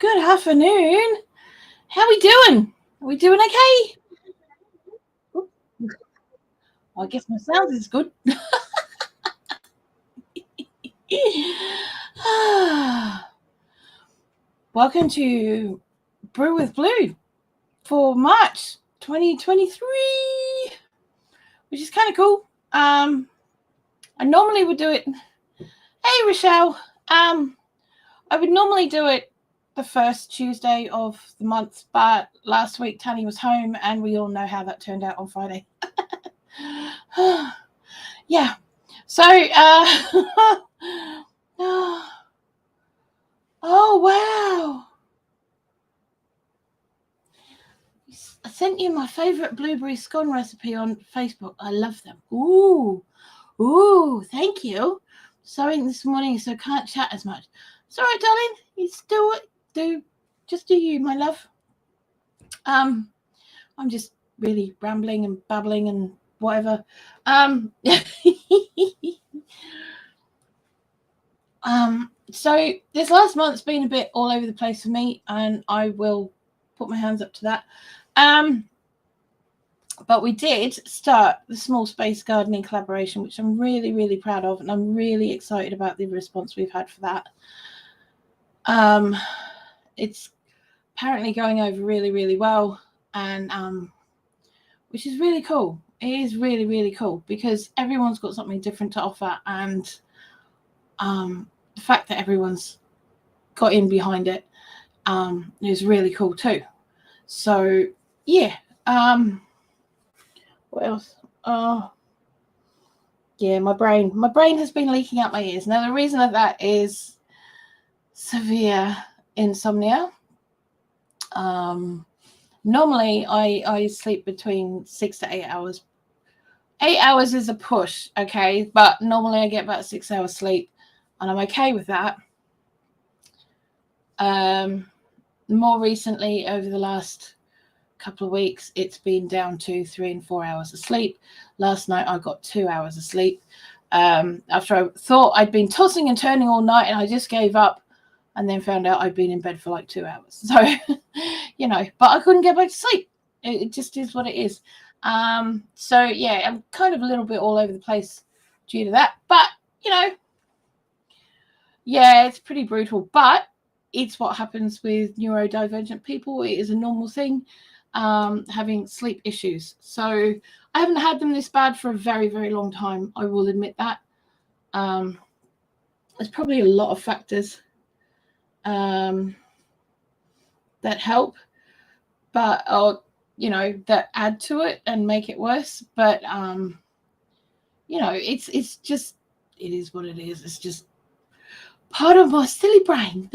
Good afternoon. How we doing? Are we doing okay? Well, I guess my sound is good. Welcome to Brew with Blue for March 2023, which is kind of cool. I normally would do it. Hey, Rochelle. I would normally do it the first Tuesday of the month, but last week Tanny was home, and we all know how that turned out on Friday. Yeah. So, oh wow! I sent you my favorite blueberry scone recipe on Facebook. I love them. Ooh, thank you. Sewing this morning, so can't chat as much. It's all right, darling. You still do you, my love. I'm just really rambling and babbling and whatever. So this last month's been a bit all over the place for me, and I will put my hands up to that. But we did start the small space gardening collaboration, which I'm really, really proud of, and I'm really excited about the response we've had for that. It's apparently going over really, really well, and which is really cool. It is really, really cool because everyone's got something different to offer, and the fact that everyone's got in behind it is really cool too. So yeah. What else? Oh yeah, my brain has been leaking out my ears. Now the reason of that is severe insomnia. Normally I sleep between 6 to 8 hours. 8 hours is a push, okay, but normally I get about 6 hours sleep, and I'm okay with that. More recently, over the last couple of weeks, it's been down to 3 and 4 hours of sleep. Last night I got 2 hours of sleep after I thought I'd been tossing and turning all night, and I just gave up, and then found out I'd been in bed for like 2 hours. So but I couldn't get back to sleep. It just is what it is. So yeah, I'm kind of a little bit all over the place due to that, but yeah, it's pretty brutal, but it's what happens with neurodivergent people. It is a normal thing, having sleep issues. So I haven't had them this bad for a very, very long time. I will admit that. There's probably a lot of factors that help, but that add to it and make it worse. But it's just, it is what it is. It's just part of my silly brain.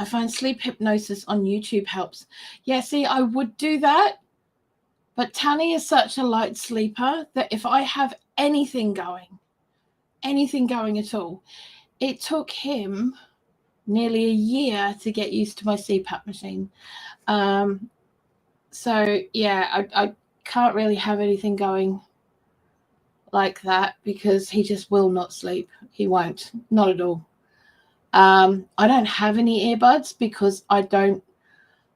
I find sleep hypnosis on YouTube helps. Yeah, see, I would do that, but Tanny is such a light sleeper that if I have anything going at all, it took him nearly a year to get used to my CPAP machine. So yeah, I can't really have anything going like that because he just will not sleep. He won't, not at all. I don't have any earbuds because I don't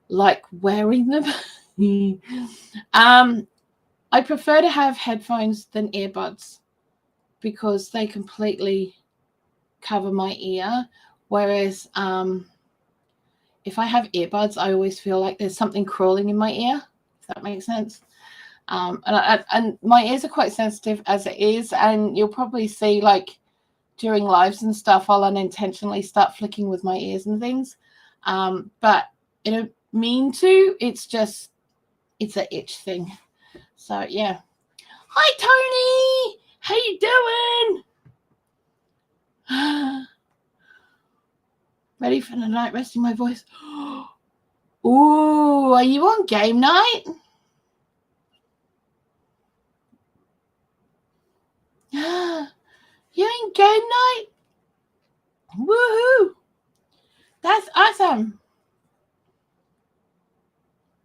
like wearing them. I prefer to have headphones than earbuds because they completely cover my ear. Whereas if I have earbuds, I always feel like there's something crawling in my ear, if that makes sense. And my ears are quite sensitive as it is, and you'll probably see like during lives and stuff, I'll unintentionally start flicking with my ears and things. But I don't mean to. It's an itch thing. So yeah. Hi Tony, how you doing? Ready for the night resting my voice? Ooh, are you on game night? You're in game night? Woohoo! That's awesome.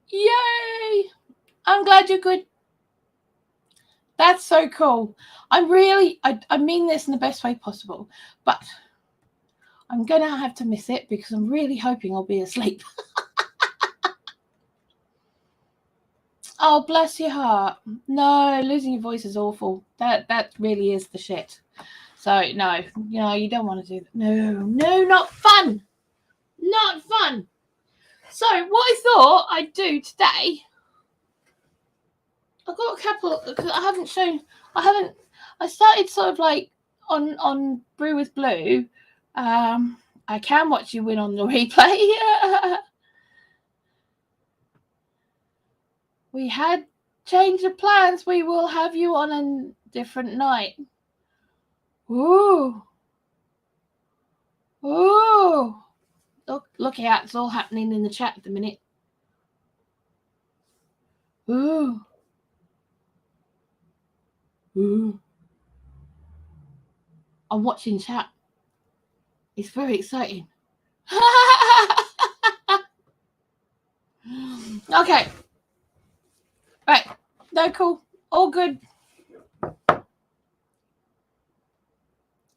Yay! I'm glad you're good. That's so cool. I mean this in the best way possible. But I'm going to have to miss it because I'm really hoping I'll be asleep. Oh, bless your heart. No, losing your voice is awful. That really is the shit. So, no, you don't want to do that. No, not fun. Not fun. So, what I thought I'd do today, I've got a couple, because I started sort of like on Brew with Blue. I can watch you win on the replay. We had change of plans. We will have you on a different night. Ooh. Look out, it's all happening in the chat at the minute. Ooh. I'm watching chat. It's very exciting. Okay. Right. No, cool. All good. Are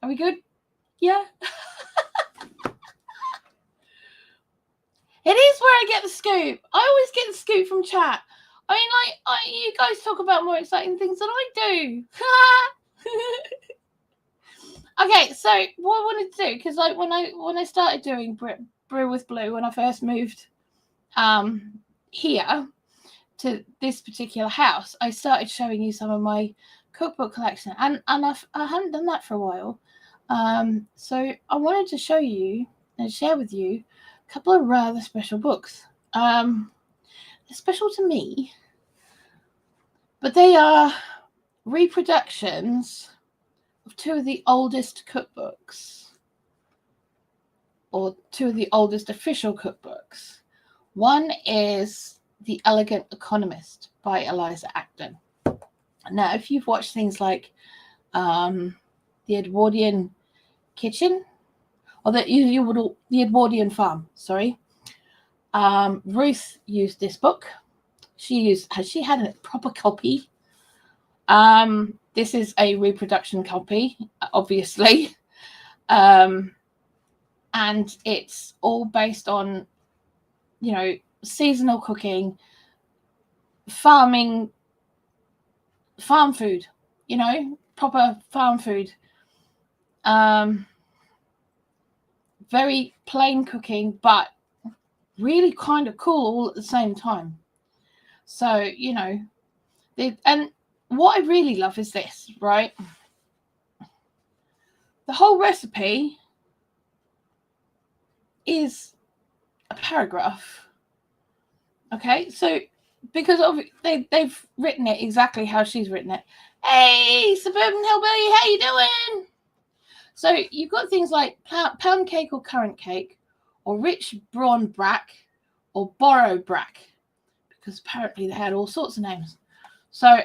we good? Yeah. It is where I get the scoop. I always get the scoop from chat. I mean, like, you guys talk about more exciting things than I do. Okay, so what I wanted to do, because like when I started doing Brew with Blue, when I first moved here to this particular house, I started showing you some of my cookbook collection, and I hadn't done that for a while. So I wanted to show you and share with you a couple of rather special books. They're special to me, but they are reproductions of two of the oldest cookbooks, or two of the oldest official cookbooks. One is The Elegant Economist by Eliza Acton. Now, if you've watched things like The Edwardian Kitchen, or the Edwardian Farm, sorry, Ruth used this book. She had a proper copy. This is a reproduction copy, obviously. And it's all based on, seasonal cooking, farm food, proper farm food. Very plain cooking, but really kind of cool all at the same time. So, and what I really love is this, right? The whole recipe is a paragraph. Okay, so because they've written it exactly how she's written it. Hey, Suburban Hillbilly, how you doing? So you've got things like pound cake or currant cake, or rich brawn brack, or borrow brack, because apparently they had all sorts of names. So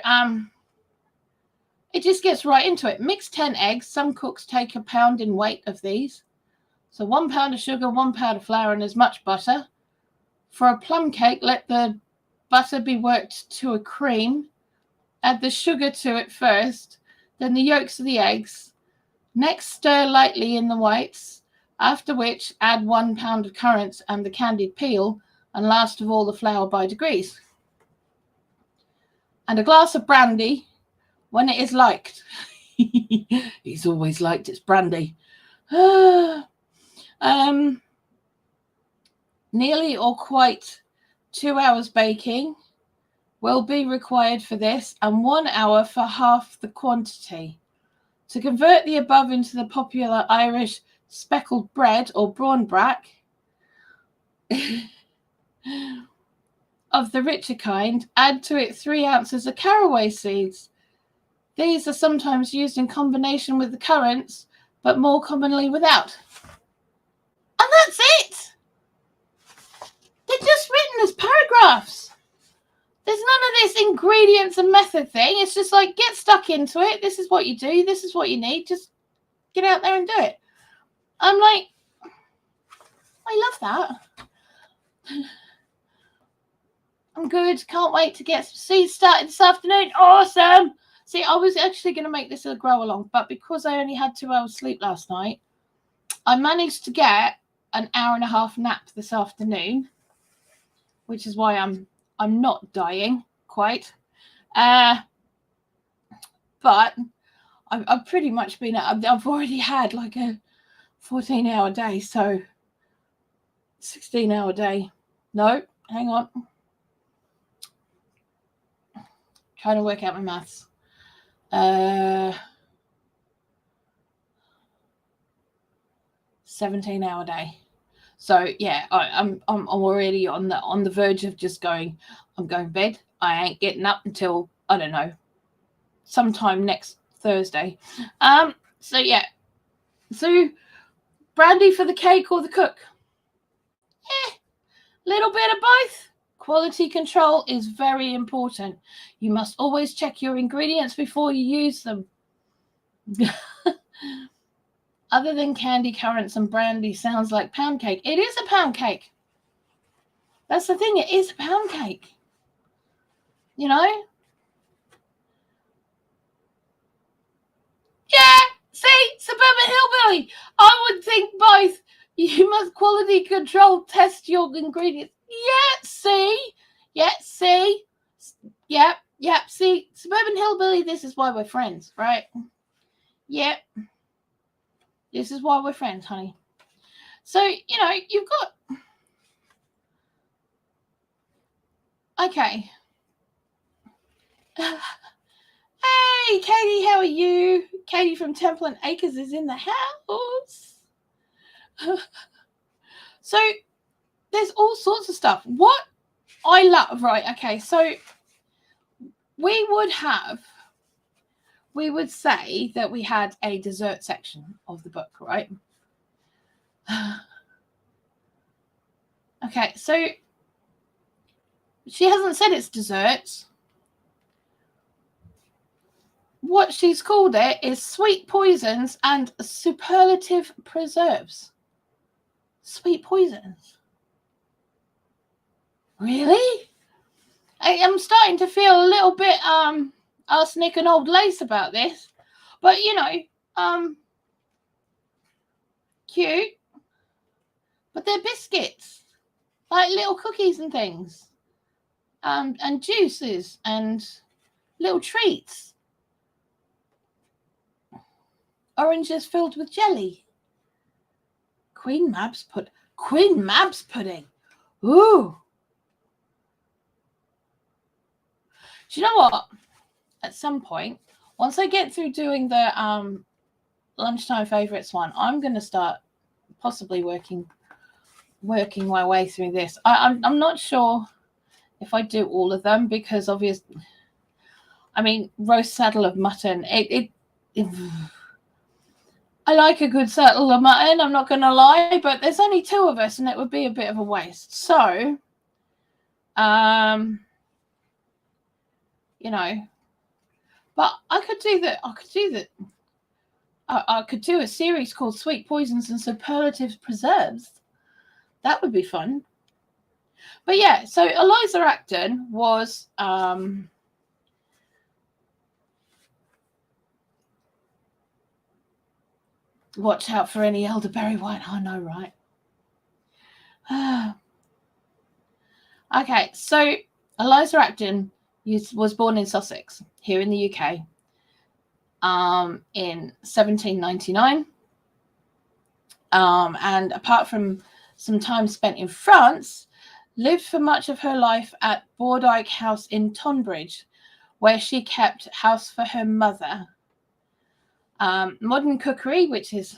it just gets right into it. Mix 10 eggs. Some cooks take a pound in weight of these. So 1 pound of sugar, 1 pound of flour, and as much butter. For a plum cake, let the butter be worked to a cream. Add the sugar to it first, then the yolks of the eggs. Next, stir lightly in the whites, after which add 1 pound of currants and the candied peel, and last of all the flour by degrees. And a glass of brandy when it is liked. He's always liked its brandy. Nearly or quite 2 hours baking will be required for this, and 1 hour for half the quantity. To convert the above into the popular Irish speckled bread or brawn brack of the richer kind, add to it 3 ounces of caraway seeds. These are sometimes used in combination with the currants, but more commonly without. And that's it. They're just written as paragraphs. There's none of this ingredients and method thing. It's just like, get stuck into it. This is what you do. This is what you need. Just get out there and do it. I'm like, I love that. I'm good. Can't wait to get some seeds started this afternoon. Awesome. See, I was actually going to make this a grow along, but because I only had 2 hours sleep last night, I managed to get an hour and a half nap this afternoon, which is why I'm not dying quite. But I've pretty much been, I've already had like a 14-hour day, so 16-hour day. No, hang on. Trying to work out my maths. 17-hour day. So yeah, I'm already on the verge of just going. I'm going to bed. I ain't getting up until, I don't know, sometime next Thursday. So yeah. So brandy for the cake or the cook? Little bit of both. Quality control is very important. You must always check your ingredients before you use them. Other than candy currants and brandy, sounds like pound cake. It is a pound cake. That's the thing. It is a pound cake. You know? Yeah. See? Suburban Hillbilly. I would think both. You must quality control test your ingredients. Yeah. See? Yeah. See? Yep. Yep. See? Suburban Hillbilly, this is why we're friends, right? Yep. This is why we're friends, honey. So, you know, you've got... Okay. Hey, Katie, how are you? Katie from Temple and Acres is in the house. So, there's all sorts of stuff. What I love, right, okay, so we would say that we had a dessert section of the book, right? Okay, so she hasn't said it's desserts. What she's called it is sweet poisons and superlative preserves. Sweet poisons? Really? I'm starting to feel a little bit arsenic and old lace about this. But, you know, cute. But they're biscuits. Like little cookies and things. And juices and little treats. Oranges filled with jelly. Queen Mab's pudding. Ooh. Do you know what? At some point, once I get through doing the lunchtime favorites one, I'm going to start possibly working my way through this. I'm not sure if I do all of them because obviously, I mean, roast saddle of mutton. It I like a good saddle of mutton, I'm not going to lie, but there's only 2 of us and it would be a bit of a waste. So, you know, but I could do a series called Sweet Poisons and Superlative Preserves. That would be fun. But yeah, so Eliza Acton was watch out for any elderberry wine. I know, right? Okay, so Eliza Acton was born in Sussex, here in the UK, in 1799. And apart from some time spent in France, lived for much of her life at Bordyke House in Tonbridge, where she kept house for her mother. Modern Cookery, which is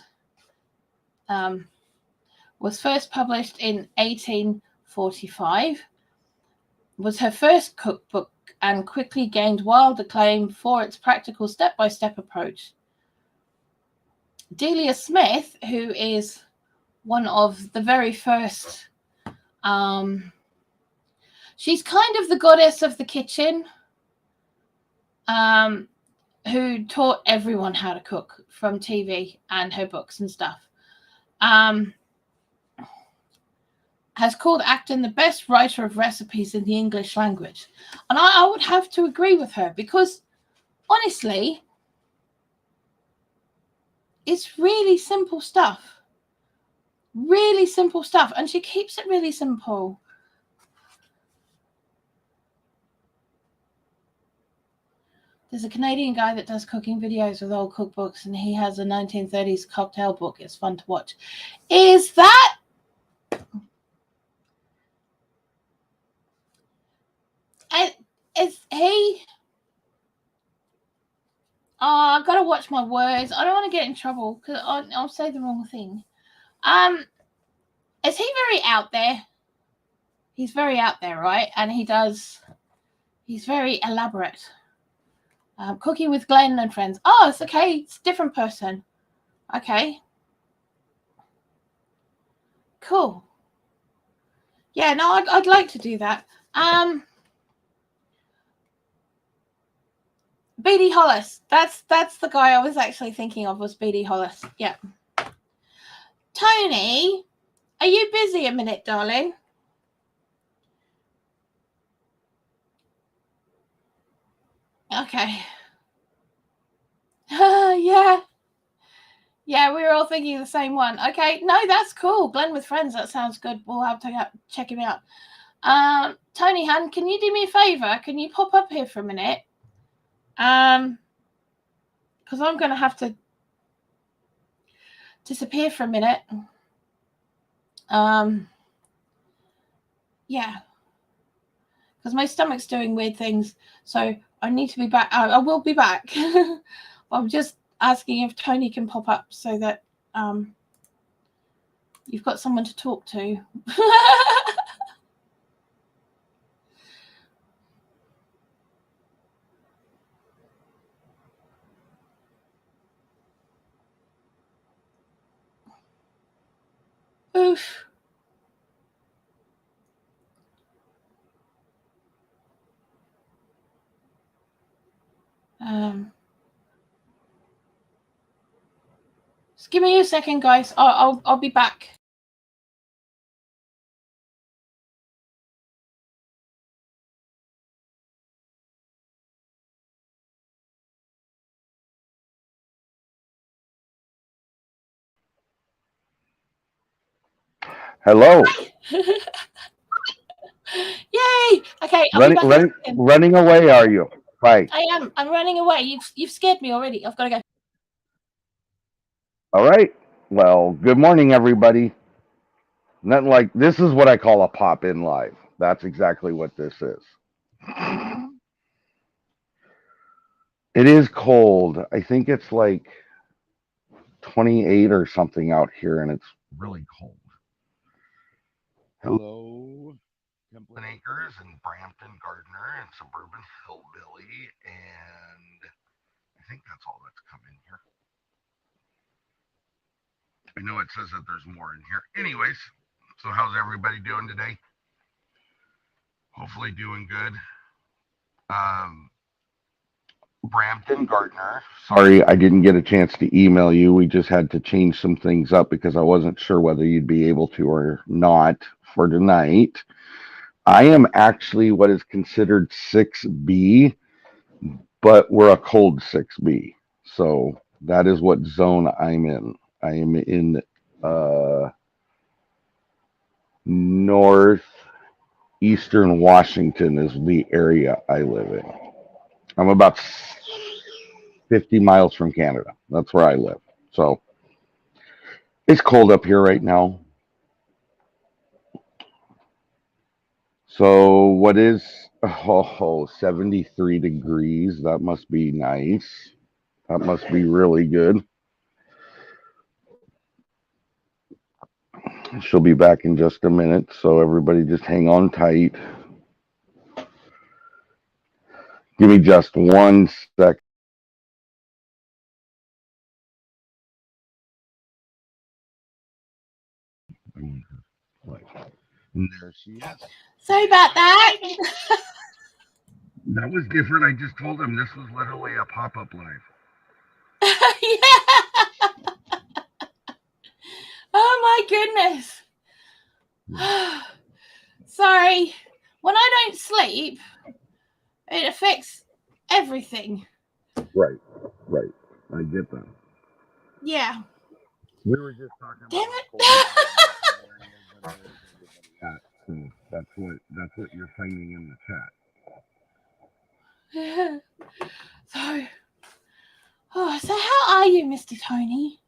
was first published in 1845, was her first cookbook and quickly gained wild acclaim for its practical step-by-step approach. Delia Smith, who is one of the very first, she's kind of the goddess of the kitchen, who taught everyone how to cook from TV and her books and stuff. Has called Acton the best writer of recipes in the English language. And I would have to agree with her because, honestly, it's really simple stuff. Really simple stuff, and she keeps it really simple. There's a Canadian guy that does cooking videos with old cookbooks, and he has a 1930s cocktail book. It's fun to watch. Is that... Is he... Oh, I've got to watch my words. I don't want to get in trouble because I'll say the wrong thing. Is he very out there? He's very out there, right? And he's very elaborate. Cooking with Glenn and Friends. Oh, it's okay. It's a different person. Okay. Cool. Yeah, no, I'd like to do that. BD Hollis. That's the guy I was actually thinking of, was BD Hollis. Yeah. Tony, are you busy a minute, darling? Okay. Yeah. Yeah, we were all thinking the same one. Okay. No, that's cool. Glenn with Friends. That sounds good. We'll have to check him out. Tony Han, can you do me a favor? Can you pop up here for a minute? Because I'm going to have to disappear for a minute. Yeah. Because my stomach's doing weird things. So I need to be back. I will be back. I'm just asking if Tony can pop up so that you've got someone to talk to. Oof. Just give me a second, guys. I'll be back. Hello. Yay! Okay, I'll be back. Running away, are you? Right. I am. I'm running away. You've scared me already. I've got to go. All right. Well, good morning, everybody. Nothing like this is what I call a pop-in live. That's exactly what this is. It is cold. I think it's like 28 or something out here, and it's really cold. Hello, Templin Acres and Brampton Gardner and Suburban Hillbilly, and I think that's all that's come in here. I know it says that there's more in here. Anyways, so how's everybody doing today? Hopefully doing good. Brampton Gardner. Sorry, I didn't get a chance to email you. We just had to change some things up because I wasn't sure whether you'd be able to or not for tonight. I am actually what is considered 6B, but we're a cold 6B. So that is what zone I'm in. I am in northeastern Washington is the area I live in. I'm about 50 miles from Canada. That's where I live. So it's cold up here right now. So what is 73 degrees? That must be nice. That must be really good. She'll be back in just a minute, so everybody just hang on tight. Give me just 1 sec. And there she is. Sorry about that. That was different. I just told him this was literally a pop-up live. Yeah. Oh my goodness. Sorry. When I don't sleep, it affects everything. Right. I get that. Yeah. We were just talking about Damn it. Where's everybody at? So that's what you're finding in the chat. So how are you, Mr. Tony?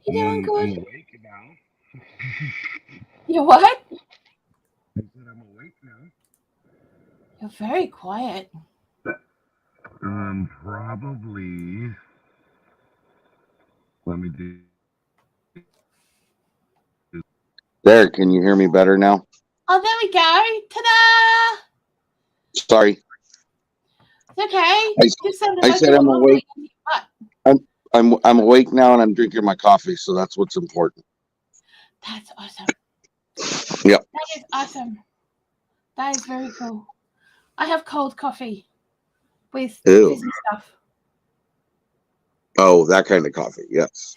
You doing good? I'm awake now. You what? I said I'm awake now. You're very quiet. Probably. Let me do. There, can you hear me better now? Oh, there we go. Ta-da! Sorry. It's okay. You sounded I like said you were I'm awake. mumbling. But I'm awake now, and I'm drinking my coffee, so that's what's important. that's awesome. Yeah. That is awesome. That is very cool. I have cold coffee with fizzy stuff. Oh, that kind of coffee. Yes.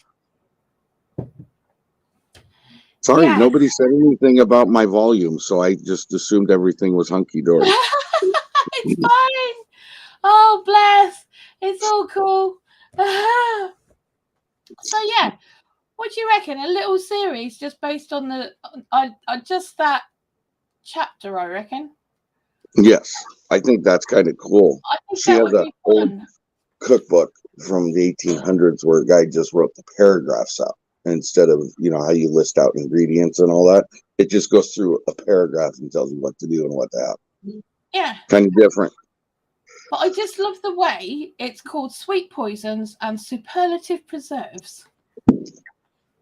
Sorry, Yes. nobody said anything about my volume, so I just assumed everything was hunky dory. It's fine. Oh, bless. It's all cool. So, yeah. What do you reckon? A little series just based on just that chapter, I reckon. Yes, I think that's kind of cool. I think She that has would an be old fun. cookbook from the 1800s where a guy just wrote the paragraphs out instead of, how you list out ingredients and all that. It just goes through a paragraph and tells you what to do and what to have. Yeah. Kind of different. But I just love the way it's called Sweet Poisons and Superlative Preserves.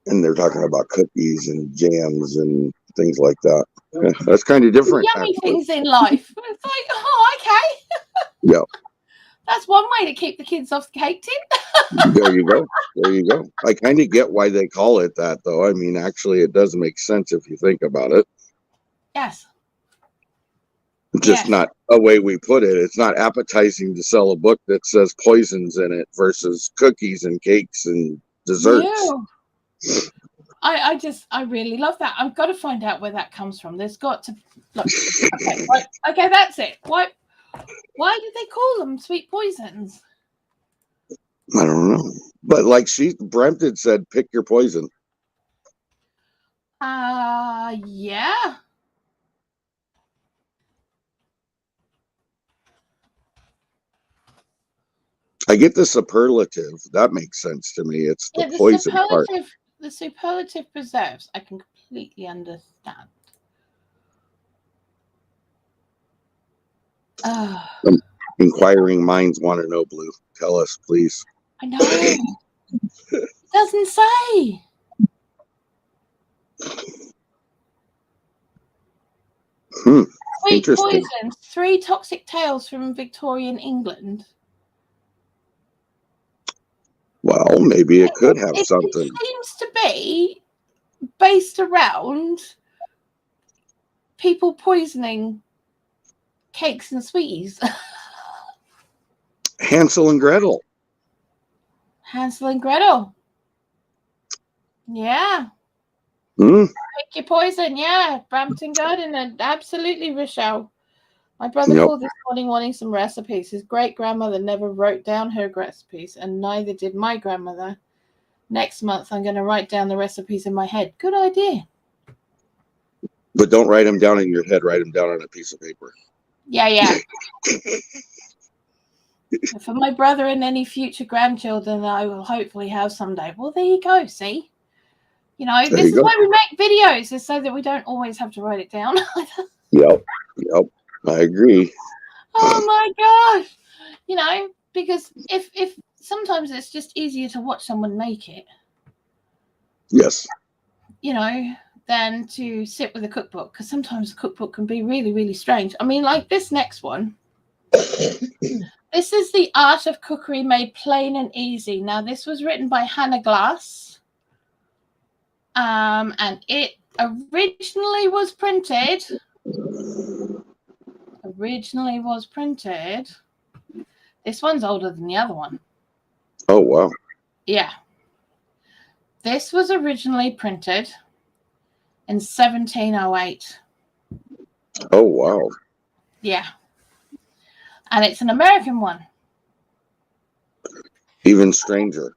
And they're talking about cookies and jams and things like that. That's kind of different. Yummy things in life. It's like, oh, okay. Yeah. That's one way to keep the kids off the cake tin. There you go. There you go. I kind of get why they call it that, though. I mean, actually, it does make sense if you think about it. Yes. Just not a way we put it. It's not appetizing to sell a book that says poisons in it versus cookies and cakes and desserts. Yeah. I really love that. I've got to find out where that comes from. There's got to look. Okay, right. Okay, that's it. Why did they call them sweet poisons? I don't know. But like Brampton said, pick your poison. Yeah. I get the superlative. That makes sense to me. It's the poison part. The superlative preserves, I can completely understand. Inquiring minds want to know, Blue. Tell us, please. I know. It doesn't say. Sweet poisons, 3 toxic tales from Victorian England. Well, maybe it could have something. It seems to be based around people poisoning cakes and sweeties. Hansel and Gretel. Hansel and Gretel. Yeah. Pick your poison. Yeah. Brampton Garden. And absolutely, Rochelle. My brother called this morning wanting some recipes. His great-grandmother never wrote down her recipes, and neither did my grandmother. Next month, I'm going to write down the recipes in my head. Good idea. But don't write them down in your head. Write them down on a piece of paper. Yeah. For my brother and any future grandchildren that I will hopefully have someday. Well, there you go. See? This is why we make videos, is so that we don't always have to write it down. Yep. I agree. Oh my gosh. Because if sometimes it's just easier to watch someone make it. Yes. Than to sit with a cookbook, because sometimes a cookbook can be really, really strange. I mean, like this next one. This is The Art of Cookery Made Plain and Easy. Now, this was written by Hannah Glass. And it originally was printed. This one's older than the other one. Oh, wow. Yeah. This was originally printed in 1708. Oh, wow. Yeah. And it's an American one. Even stranger.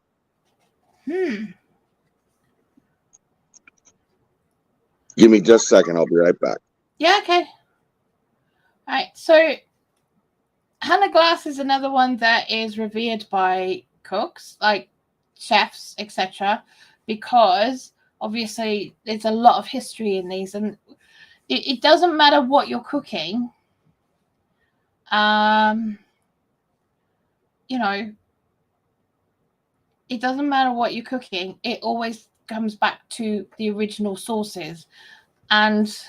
Give me just a second. I'll be right back. Yeah, okay. All right. So Hannah Glass is another one that is revered by cooks, like chefs, etc., because obviously there's a lot of history in these, and it doesn't matter what you're cooking. You know, it doesn't matter what you're cooking. It always comes back to the original sources, and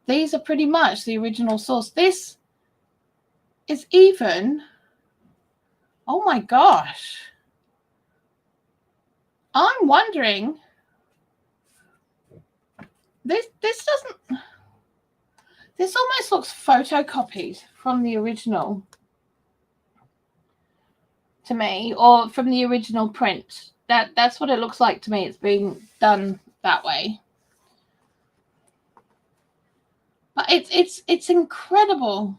these are pretty much the original source. This is even, oh my gosh, I'm wondering, this doesn't, this almost looks photocopied from the original to me, or from the original print. That's what it looks like to me. It's been done that way. But it's incredible.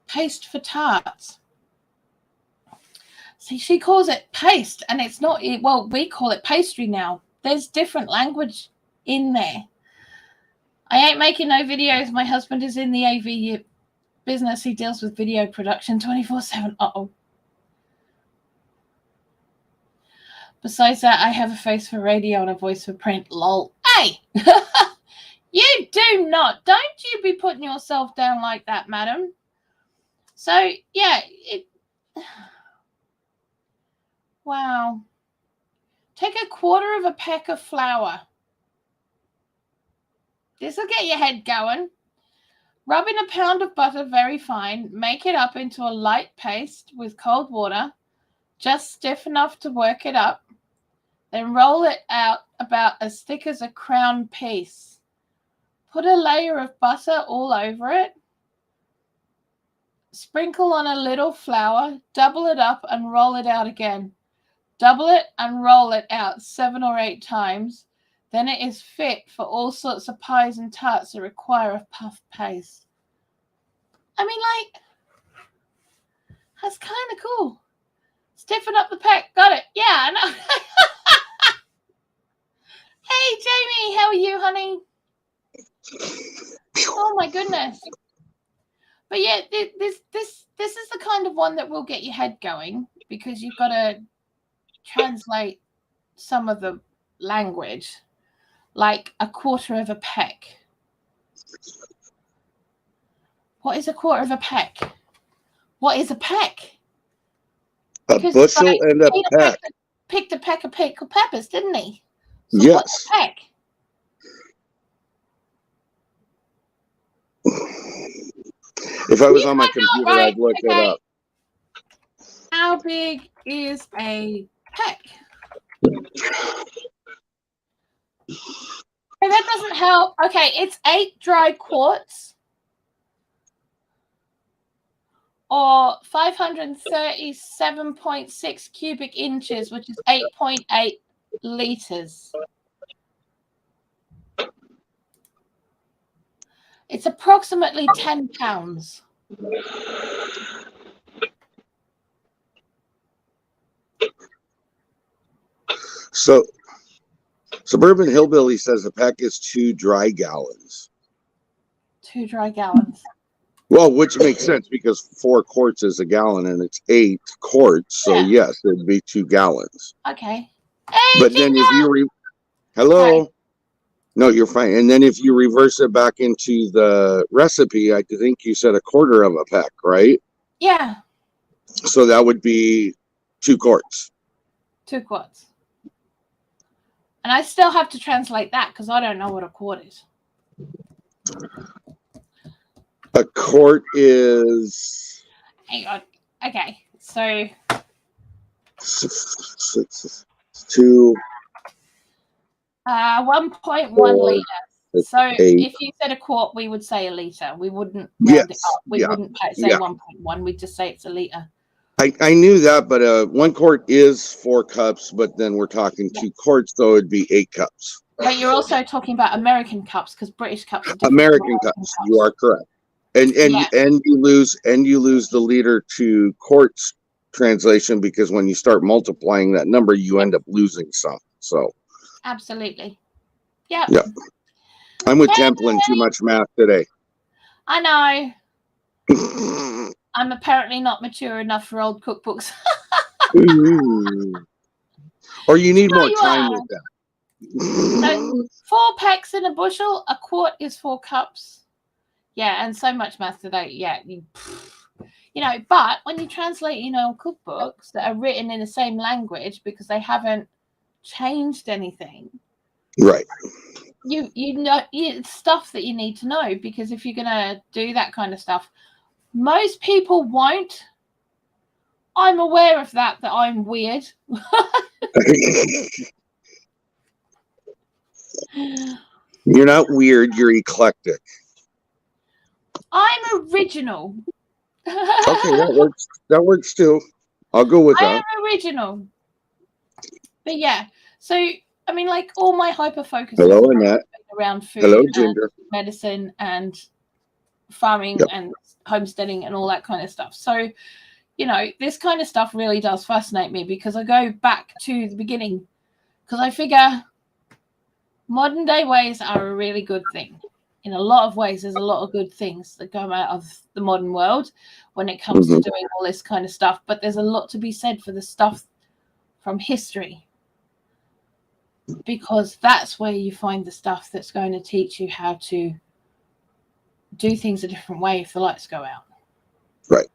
Paste for tarts. See, she calls it paste, and it's not. Well, we call it pastry now. There's different language in there. I ain't making no videos. My husband is in the AV business. He deals with video production 24/7. Uh-oh. Besides that, I have a face for radio and a voice for print. Lol. Hey! You do not. Don't you be putting yourself down like that, madam. So, yeah. Wow. Take a quarter of a peck of flour. This will get your head going. Rub in a pound of butter very fine. Make it up into a light paste with cold water, just stiff enough to work it up. Then roll it out about as thick as a crown piece. Put a layer of butter all over it. Sprinkle on a little flour, double it up and roll it out again. Double it and roll it out 7 or 8 times. Then it is fit for all sorts of pies and tarts that require a puff paste. I mean, like, that's kind of cool. Stiffen up the peck. Got it. Yeah, I know. Hey, Jamie, how are you, honey? Oh my goodness. But yeah, this is the kind of one that will get your head going, because you've got to translate some of the language, like a quarter of a peck. What is a quarter of a peck? What is a peck? A bushel and a peck. Picked a peck of pickled peppers, didn't he? So yes. What's a peck? If I was on my computer, right? I'd look it up. How big is a peck? Okay, that doesn't help. Okay, it's 8 dry quarts, or 537.6 cubic inches, which is 8.8 liters. It's approximately 10 pounds. So, Suburban Hillbilly says the peck is 2 dry gallons. 2 dry gallons. Well, which makes sense because 4 quarts is a gallon and it's 8 quarts. So, yes, it'd be 2 gallons. Okay. Hey, but then if you hello. Sorry. No, you're fine. And then if you reverse it back into the recipe, I think you said a quarter of a peck, right? Yeah. So that would be 2 quarts. 2 quarts. And I still have to translate that because I don't know what a quart is. A quart is... Hang on. Okay. So... 2... 1.1 litre. So 8. If you said a quart, we would say a litre. We wouldn't round it up. We wouldn't say 1.1. We'd just say it's a litre. I knew that, but 1 quart is 4 cups, but then we're talking 2 quarts, so it'd be 8 cups. But you're also talking about American cups because British cups are different. American cups. You are correct. And Yeah. you lose the liter to quarts translation because when you start multiplying that number, you end up losing some. So Absolutely. Yep. yeah. I'm with Hey, Templin too much math today. I know. I'm apparently not mature enough for old cookbooks. Or you need more you time are. with that. So 4 pecks in a bushel, a quart is 4 cups. Yeah, and so much math today. Yeah, you know, but when you translate, you know, cookbooks that are written in the same language because they haven't changed anything. Right. You know, it's stuff that you need to know because if you're gonna do that kind of stuff, most people won't. I'm aware of that I'm weird. You're not weird, you're eclectic. I'm original. Okay, that works. That works too. I'll go with that. I'm original. But yeah, so I mean, like all my hyper focus Hello, Annette. around food, Hello, and Ginger. medicine, and farming, Yep. and homesteading, and all that kind of stuff. So, you know, this kind of stuff really does fascinate me because I go back to the beginning because I figure modern day ways are a really good thing. In a lot of ways, there's a lot of good things that come out of the modern world when it comes to doing all this kind of stuff. But there's a lot to be said for the stuff from history because that's where you find the stuff that's going to teach you how to do things a different way if the lights go out. Right.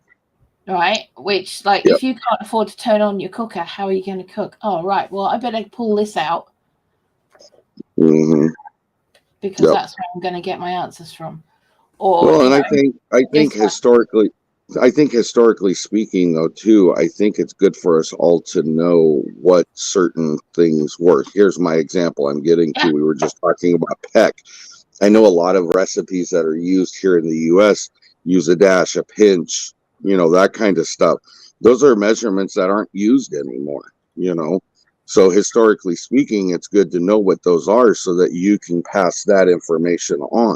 Right. Which, like, if you can't afford to turn on your cooker, how are you going to cook? Oh, right. Well, I better pull this out because that's where I'm going to get my answers from. Or, well, and I think historically speaking, though, too, I think it's good for us all to know what certain things were. Here's my example I'm getting to. We were just talking about peck. I know a lot of recipes that are used here in the U.S. use a dash, a pinch, you know, that kind of stuff. Those are measurements that aren't used anymore, you know. So historically speaking, it's good to know what those are so that you can pass that information on.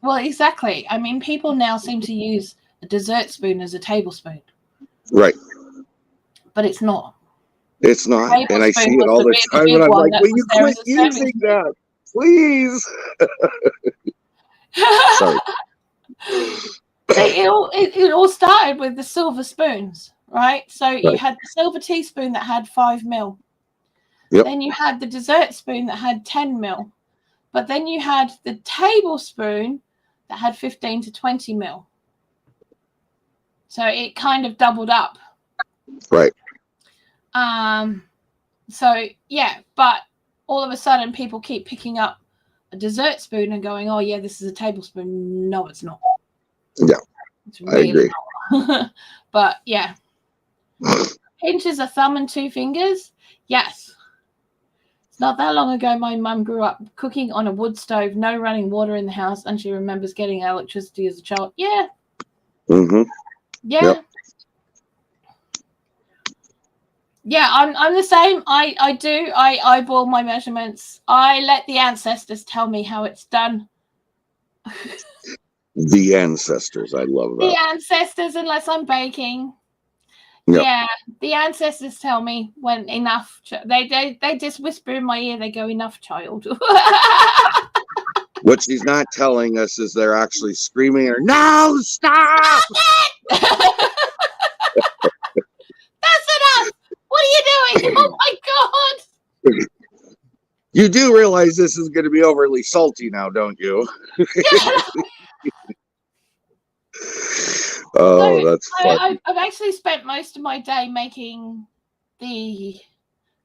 Well, exactly. I mean, people now seem to use a dessert spoon as a tablespoon. Right. But it's not. It's not. And I see it all the time. And I'm like, will you quit using that? Please. Sorry. It all started with the silver spoons, right? So you had the silver teaspoon that had 5 mil. Yep. Then you had the dessert spoon that had 10 mil. But then you had the tablespoon that had 15 to 20 mil. So it kind of doubled up. Right. So yeah, but all of a sudden people keep picking up a dessert spoon and going, oh yeah, this is a tablespoon. No, it's not. Yeah. It's really I agree. not. But yeah. Pinches a thumb and 2 fingers. Yes. It's not that long ago my mum grew up cooking on a wood stove, no running water in the house, and she remembers getting electricity as a child. Yeah. Mm-hmm. Yeah. Yep. Yeah, I'm the same. I eyeball my measurements. I let the ancestors tell me how it's done. The ancestors. I love that. The ancestors, unless I'm baking. Yep. Yeah, the ancestors tell me when enough. They just whisper in my ear. They go, enough, child. What she's not telling us is they're actually screaming at her, no, stop! That's enough! What are you doing? Oh my God! You do realize this is going to be overly salty now, don't you? Oh, so that's funny. I've actually spent most of my day making the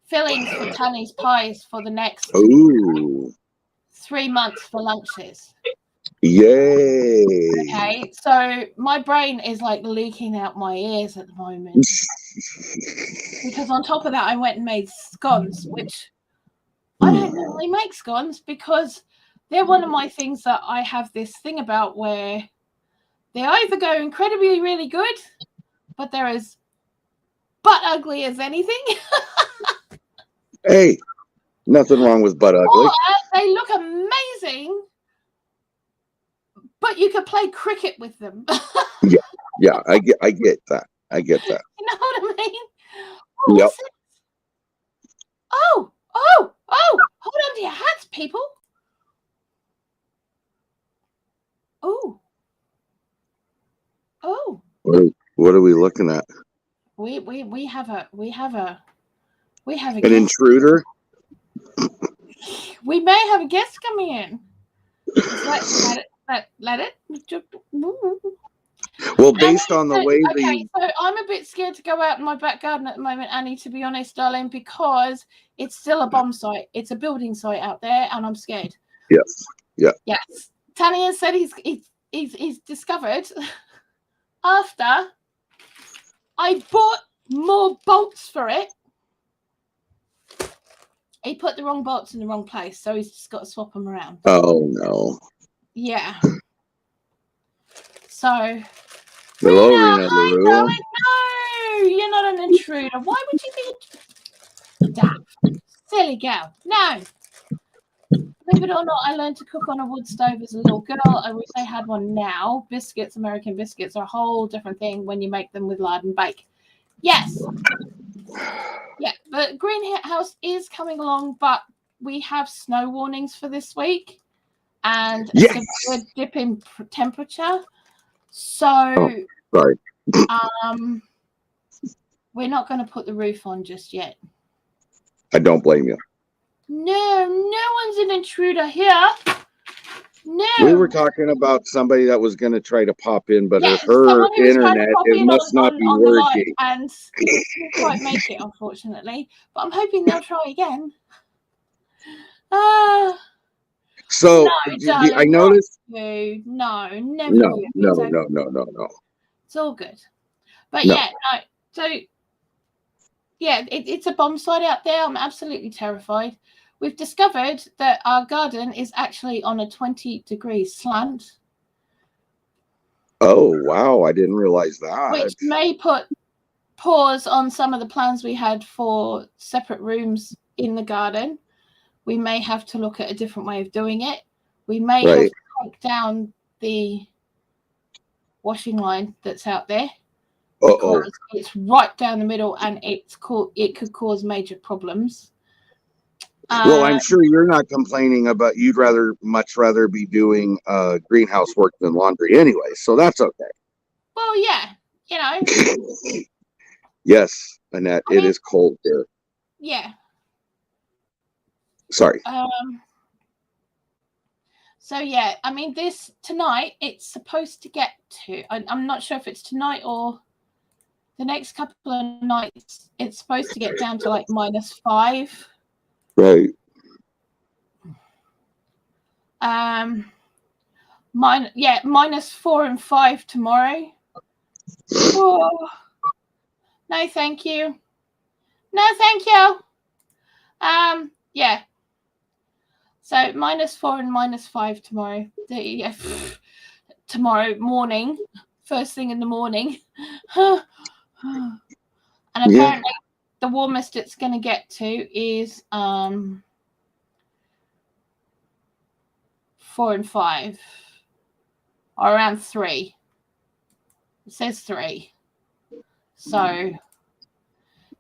fillings for Tanny's pies for the next 3 months for lunches. Yay! Okay, so my brain is like leaking out my ears at the moment because on top of that, I went and made scones, which I don't normally make scones because they're one of my things that I have this thing about where they either go incredibly really good, but they're as butt ugly as anything. Hey, nothing wrong with butt ugly. Or they look amazing, but you could play cricket with them. Yeah, I get that. I get that. You know what I mean? Oh, Yep. oh, hold on to your hats, people. Oh. What are we looking at? We have a An guest. intruder? We may have a guest coming in. Let it. Well, based on the way so I'm a bit scared to go out in my back garden at the moment, Annie, to be honest, darling, because it's still a bomb site. It's a building site out there, and I'm scared. Yes. Yeah. Yes. Tanya said he's discovered after I bought more bolts for it. He put the wrong bolts in the wrong place, so he's just got to swap them around. Oh no. Yeah. So. Hello, Rena, Rena hi, LaRue. darling. No, you're not an intruder. Why would you be daft? Silly girl. No. Believe it or not, I learned to cook on a wood stove as a little girl. I wish I had one now. Biscuits, American biscuits, are a whole different thing when you make them with lard and bake. Yes. Yeah, the greenhouse is coming along, but we have snow warnings for this week and a severe dip in temperature. So, sorry. We're not going to put the roof on just yet. I don't blame you. No one's an intruder here. No. We were talking about somebody that was going to try to pop in, but her internet, it must not be working. And didn't quite make it, unfortunately. But I'm hoping they'll try again. So, no, darling, I noticed. No, never. No. It's all good. But no. Yeah, no. So, yeah, it's a bomb site out there. I'm absolutely terrified. We've discovered that our garden is actually on a 20-degree slant. Oh, wow. I didn't realize that. Which may put pause on some of the plans we had for separate rooms in the garden. We may have to look at a different way of doing it. We may have to take down the washing line that's out there. Because it's right down the middle and it could cause major problems. Well, I'm sure you're not complaining about you'd much rather be doing greenhouse work than laundry anyway, so that's okay. Well, yeah, you know. Yes, Annette, it is cold here. Yeah. Sorry. So yeah, I mean, this tonight it's supposed to get to. I'm not sure if it's tonight or the next couple of nights. It's supposed to get down to like -5. Right. -4 and 5 tomorrow. Oh, no, thank you. No, thank you. Yeah. So -4 and -5 tomorrow. Tomorrow morning, first thing in the morning. And apparently the warmest it's going to get to is 4 and 5, or around 3. It says 3. So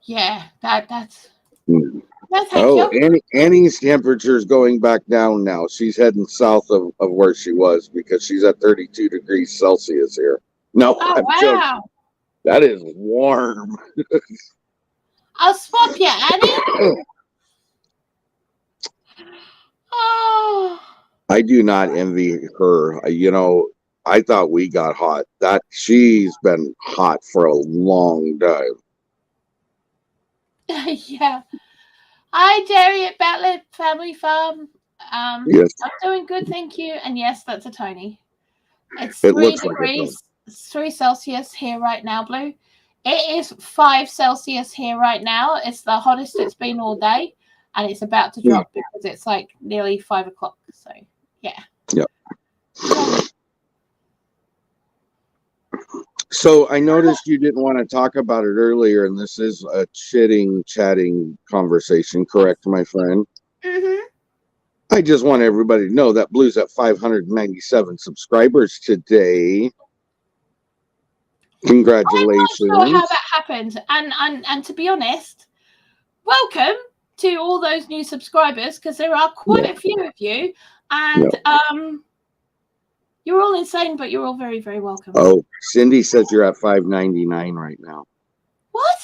yeah, that's no, thank you. Annie's temperature is going back down now. She's heading south of where she was because she's at 32 degrees Celsius here. No, I'm joking. That is warm. I'll swap you, Annie. Oh. I do not envy her. You know, I thought we got hot. She's been hot for a long time. Yeah. Hi, Jerry at Batlett Family Farm. Yes. I'm doing good, thank you. And yes, that's a Tony. It's 3 3 degrees, 3 Celsius here right now, Blue. It is 5 Celsius here right now. It's the hottest it's been all day, and it's about to drop because it's like nearly 5 o'clock. So, yeah. Yep. So I noticed you didn't want to talk about it earlier, and this is a chatting conversation, correct, my friend? Mm-hmm. I just want everybody to know that Blue's at 597 subscribers today. Congratulations. I'm not sure how that happened. And to be honest, welcome to all those new subscribers, because there are quite a few of you. And you're all insane, but you're all very, very welcome. Oh, Cindy says you're at 599 right now. What?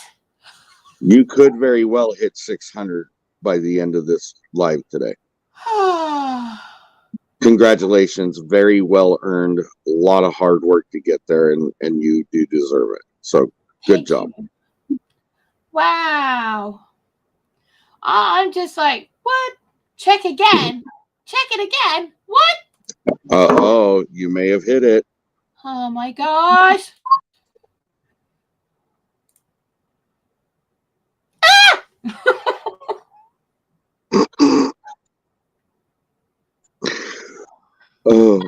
You could very well hit 600 by the end of this live today. Congratulations. Very well earned. A lot of hard work to get there, and you do deserve it. So good job. You. Wow. I'm just like, what? Check again. Check it again. What? Oh, you may have hit it. Oh my gosh. Ah! Oh,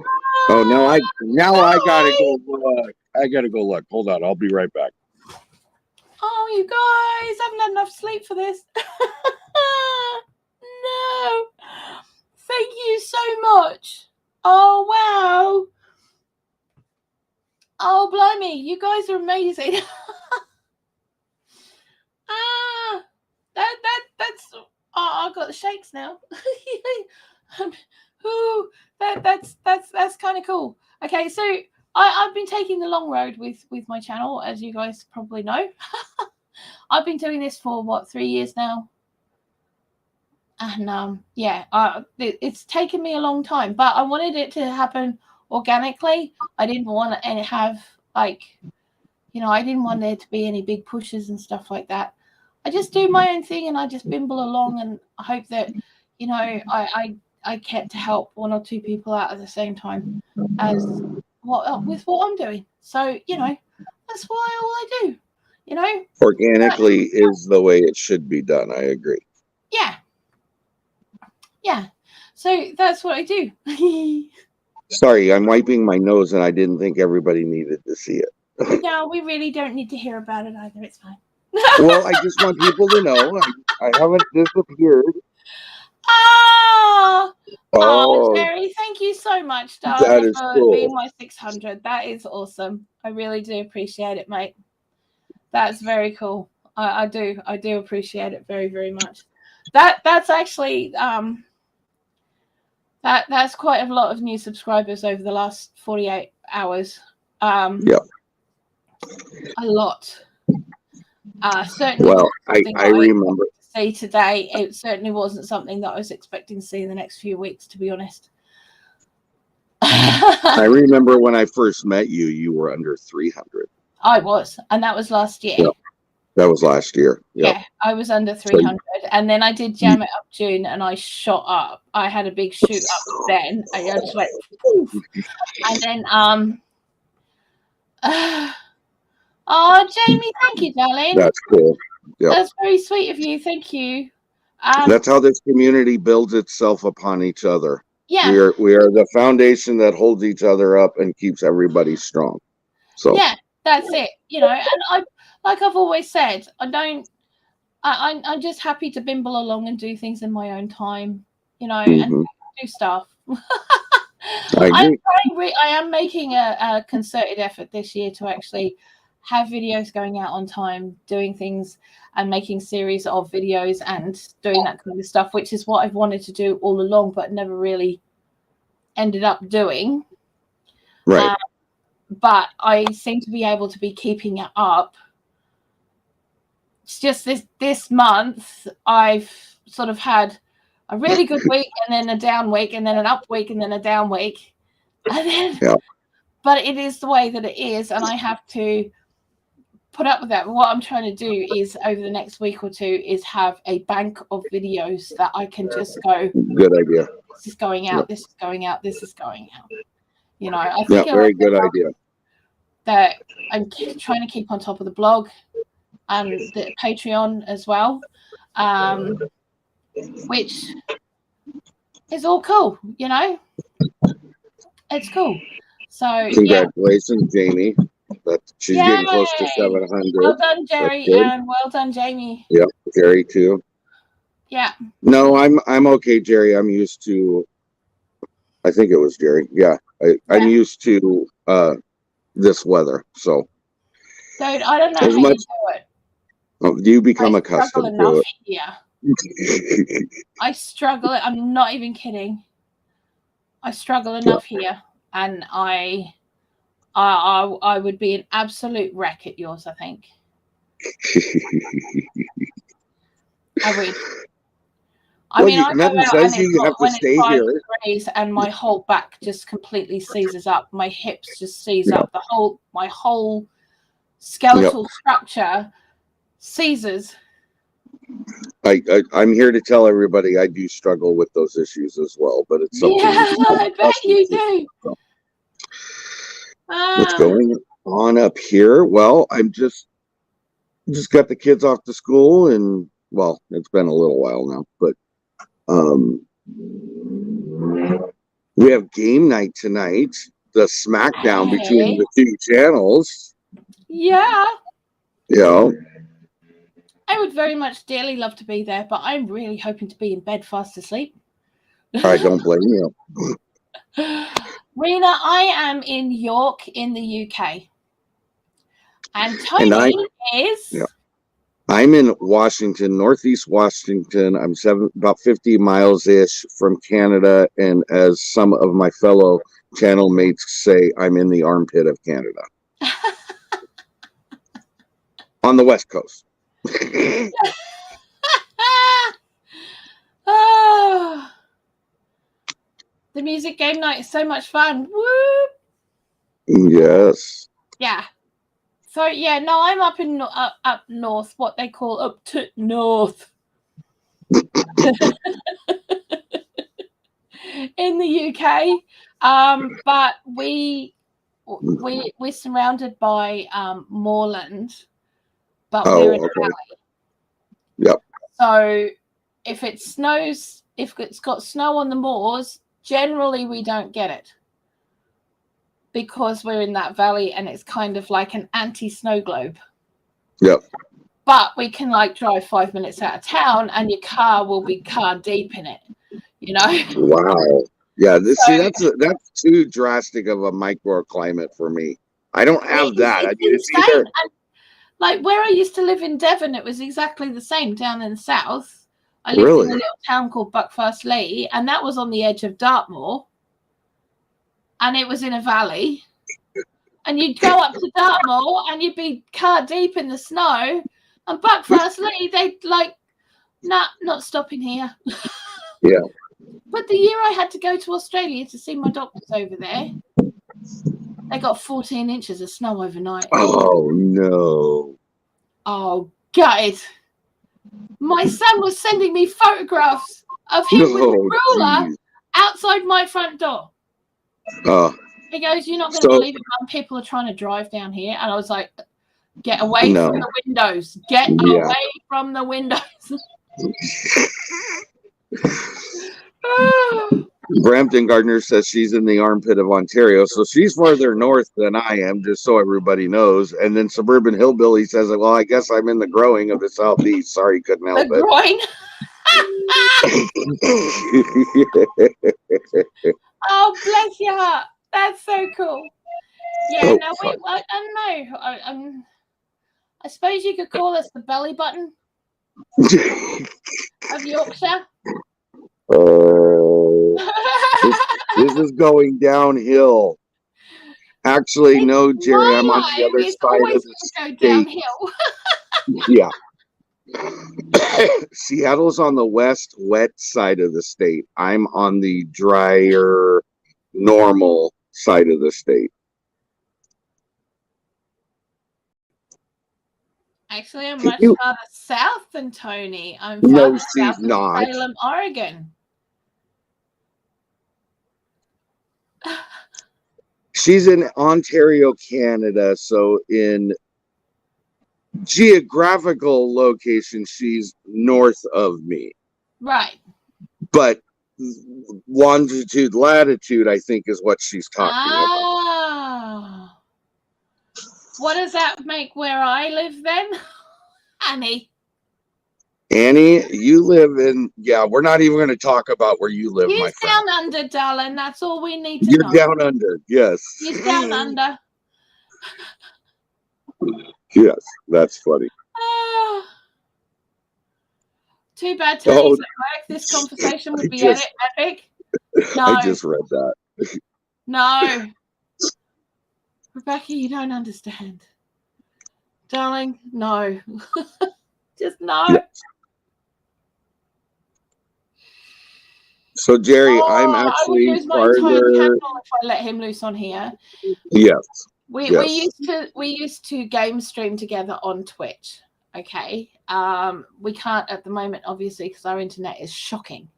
now I gotta go look. I gotta go look. Hold on, I'll be right back. Oh, you guys, I haven't had enough sleep for this. No. Thank you so much. Oh wow. Oh blimey, you guys are amazing. That's I got the shakes now. Ooh, that's kind of cool. Okay, so I've been taking the long road with my channel, as you guys probably know. I've been doing this for what, 3 years now, and it's taken me a long time, but I wanted it to happen organically. I didn't want to have I didn't want there to be any big pushes and stuff like that. I just do my own thing and I just bimble along, and I hope that I get to help 1 or 2 people out at the same time as what I'm doing. So that's why all I do. Organically is the way it should be done. I agree. Yeah. So that's what I do. Sorry, I'm wiping my nose, and I didn't think everybody needed to see it. No, we really don't need to hear about it either. It's fine. Well, I just want people to know I haven't disappeared. Oh, Jerry, thank you so much, darling, for cool. being my 600. That is awesome. I really do appreciate it, mate. That's very cool. I do appreciate it very, very much. That's actually that's quite a lot of new subscribers over the last 48 hours. Yep. A lot. Certainly. Well, I remember. See today, it certainly wasn't something that I was expecting to see in the next few weeks, to be honest. I remember when I first met you, you were under 300. I was, and that was last year. Yep. That was last year. Yep. Yeah, I was under 300, and then I did Jam It Up June, and I shot up. I had a big shoot up then. I just went, poof. And then oh, Jamie, thank you, darling. That's cool. Yep. That's very sweet of you. Thank you. That's how this community builds itself upon each other. Yeah. We are the foundation that holds each other up and keeps everybody strong. So yeah, that's it. And like I've always said, I'm just happy to bimble along and do things in my own time, and do stuff. I am making a concerted effort this year to actually have videos going out on time, doing things and making series of videos and doing that kind of stuff, which is what I've wanted to do all along, but never really ended up doing. Right. But I seem to be able to be keeping it up. It's just this month I've sort of had a really good week and then a down week and then an up week and then a down week. And then, but it is the way that it is, and I have to put up with that. What I'm trying to do is over the next week or 2 is have a bank of videos that I can just go, good idea. This is going out, this is going out, this is going out. I think very good idea. That I'm trying to keep on top of the blog and the Patreon as well, which is all cool, It's cool. So congratulations, Jamie. She's getting close to 700. Well done, Jerry, and well done, Jamie. Yep, Jerry too. Yeah. No, I'm okay, Jerry. I'm used to. I think it was Jerry. Yeah, I'm used to this weather. So Dude, I don't know as how much you do it. you become I struggle accustomed to enough it. here. I struggle. I'm not even kidding. I struggle enough here, and I would be an absolute wreck at yours, I think. I would. I mean, I go nothing out and says it's you have to when it's stay 5 here. degrees and my whole back just completely seizes up. My hips just seize up. My whole skeletal structure seizes. I'm here to tell everybody I do struggle with those issues as well, but it's something. I bet you do. What's going on up here? Well, I'm just got the kids off to school, and well, it's been a little while now, but we have game night tonight. The SmackDown between the two channels. Yeah. Yeah. I would very much dearly love to be there, but I'm really hoping to be in bed fast asleep. I don't blame you. Rena, I am in York in the UK. And Tony is... Yeah. I'm in Washington, Northeast Washington. I'm about 50 miles-ish from Canada, and as some of my fellow channel mates say, I'm in the armpit of Canada. On the West Coast. Oh, the music game night is so much fun. Woo! Yes. Yeah. So yeah, no, I'm up in up north, what they call up to north. In the UK. But we're surrounded by moorland, but we're in a valley. Yep. So if it snows, if it's got snow on the moors, generally we don't get it because we're in that valley and it's kind of like an anti-snow globe. Yep. But we can like drive 5 minutes out of town and your car will be car deep in it, you know? Wow. Yeah, that's too drastic of a microclimate for me. I don't have that. I mean, it's either... Like where I used to live in Devon, it was exactly the same down in the south. I lived in a little town called Buckfastleigh, and that was on the edge of Dartmoor. And it was in a valley. And you'd go up to Dartmoor and you'd be car deep in the snow. And Buckfastleigh, they'd like, nah, not stopping here. Yeah. But the year I had to go to Australia to see my doctors over there, they got 14 inches of snow overnight. Oh, no. Oh, gutted. My son was sending me photographs of him with a ruler outside my front door. He goes, you're not going to believe it, Mum. People are trying to drive down here. And I was like, get away from the windows. Get away from the windows. Brampton Gardner says she's in the armpit of Ontario, so she's farther north than I am, just so everybody knows. And then Suburban Hillbilly says, well, I guess I'm in the growing of the Southeast. Sorry, couldn't help it. Groin? Oh, bless your heart. That's so cool. Yeah, no, I don't know. I suppose you could call us the belly button of Yorkshire. This is going downhill. Actually, no, Jerry, I'm on the other side of the state. Downhill. Yeah. Seattle's on the west, wet side of the state. I'm on the drier, normal side of the state. Actually, I'm much farther south than Tony. I'm farther south than Salem, Oregon. She's in Ontario, Canada, so in geographical location, she's north of me. Right. But longitude, latitude, I think, is what she's talking about. What does that make where I live then? Annie. Annie, you live in, yeah, we're not even going to talk about where you live, my He's friend. down under, darling. That's all we need to You're know. down under, yes. He's down under. Yes, that's funny. Ah. Too bad Oh, Tony's at work. This conversation would be epic. No. I just read that. No. Rebecca, you don't understand. Darling, no. Just no. Yeah. So Jerry, I'm I actually would lose my entire farther. channel if I let him loose on here. Yes. We used to game stream together on Twitch. Okay. We can't at the moment, obviously, because our internet is shocking.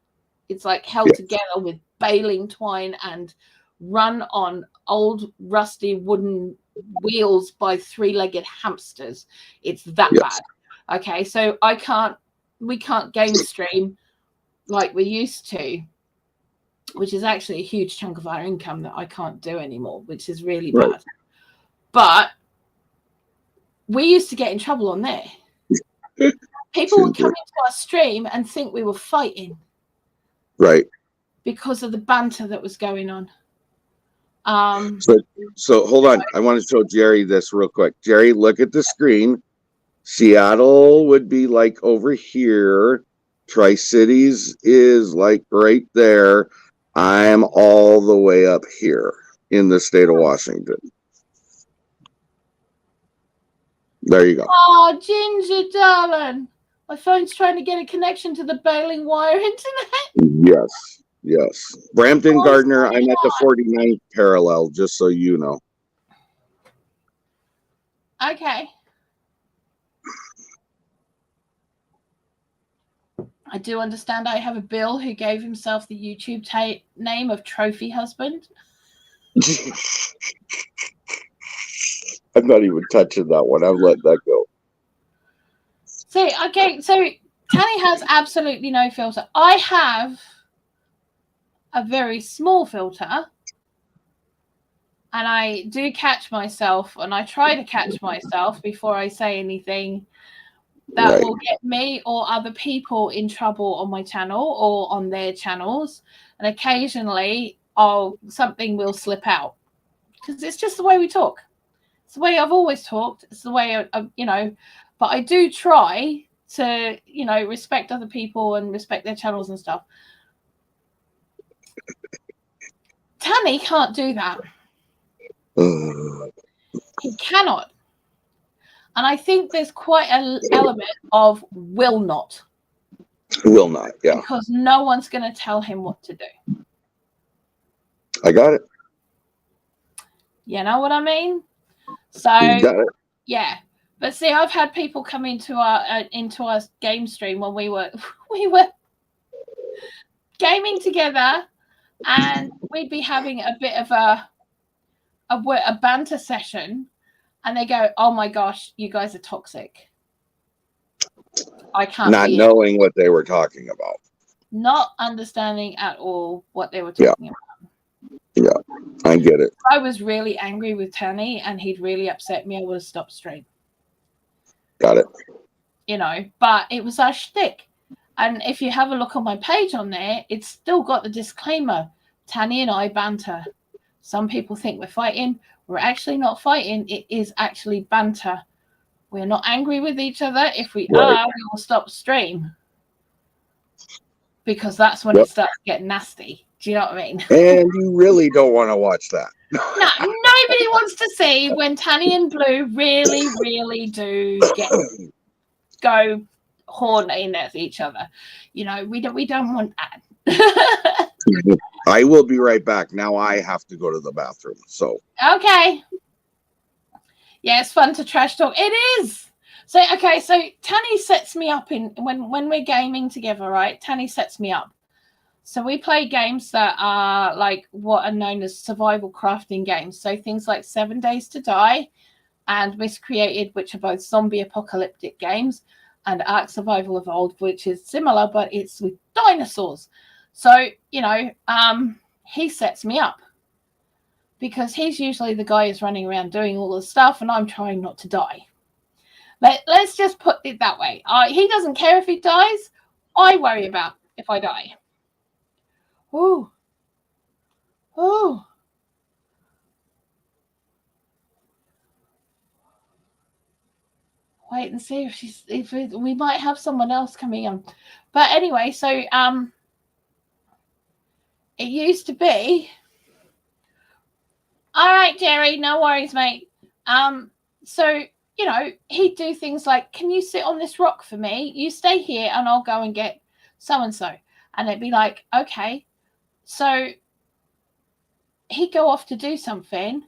It's like held together with baling twine and run on old rusty wooden wheels by three-legged hamsters. It's that bad. Okay, so we can't game stream like we used to, which is actually a huge chunk of our income that I can't do anymore, which is really bad. But we used to get in trouble on there. People would come into our stream and think we were fighting. Right. Because of the banter that was going on. So hold on. I want to show Jerry this real quick. Jerry, look at the screen. Seattle would be like over here. Tri-Cities is like right there. I'm all the way up here in the state of Washington. There you go. Oh, Ginger, darling. My phone's trying to get a connection to the baling wire internet. Yes. Brampton Gardner, I'm at the 49th parallel, just so you know. Okay. I do understand I have a Bill who gave himself the YouTube name of Trophy Husband. I'm not even touching that one. I've let that go. So Tanny has absolutely no filter. I have a very small filter, and I do catch myself, and I try to catch myself before I say anything that will get me or other people in trouble on my channel or on their channels. And occasionally something will slip out because it's just the way we talk. It's the way I've always talked. It's the way but I do try to, respect other people and respect their channels and stuff. Tanny can't do that. He cannot. And I think there's quite an element of will not. Will not, yeah. Because no one's going to tell him what to do. I got it. You know what I mean? So, yeah. But see, I've had people come into our game stream when we were gaming together, and we'd be having a bit of a banter session, and they go, "Oh my gosh, you guys are toxic." I can't. Not knowing what they were talking about. Not understanding at all what they were talking about. Yeah, I get it. I was really angry with Tanny, and he'd really upset me. I would have stopped straight. Got it. But it was our shtick. And if you have a look on my page on there, it's still got the disclaimer. Tanny and I banter. Some people think we're fighting. We're actually not fighting. It is actually banter. We're not angry with each other. If we are, we will stop stream. Because that's when it starts to get nasty. Do you know what I mean? And you really don't want to watch that. No, nobody wants to see when Tanny and Blue really, really do go horny at each other. We don't want that. I will be right back. Now I have to go to the bathroom. So okay. Yeah, it's fun to trash talk. It is. So Tanny sets me up when we're gaming together, right? Tanny sets me up. So we play games that are like what are known as survival crafting games. So things like 7 Days to Die and Miscreated, which are both zombie apocalyptic games, and Ark Survival Evolved, which is similar, but it's with dinosaurs. So, he sets me up because he's usually the guy who's running around doing all the stuff, and I'm trying not to die. Let's just put it that way. He doesn't care if he dies. I worry about if I die. Ooh. Ooh. Wait and see if we might have someone else coming in. But anyway, so it used to be. All right, Jerry, no worries, mate. So he'd do things like, can you sit on this rock for me? You stay here and I'll go and get so-and-so. And it'd be like, okay. So he'd go off to do something.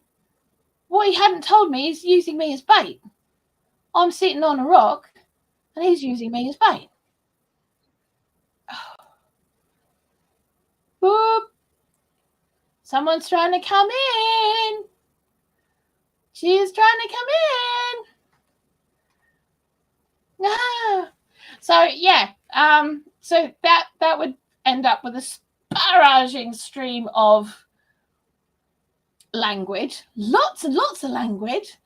What he hadn't told me is using me as bait. I'm sitting on a rock and he's using me as bait. Boop. Someone's trying to come in. She is trying to come in. Ah. So yeah, so that would end up with a barraging stream of language, lots and lots of language.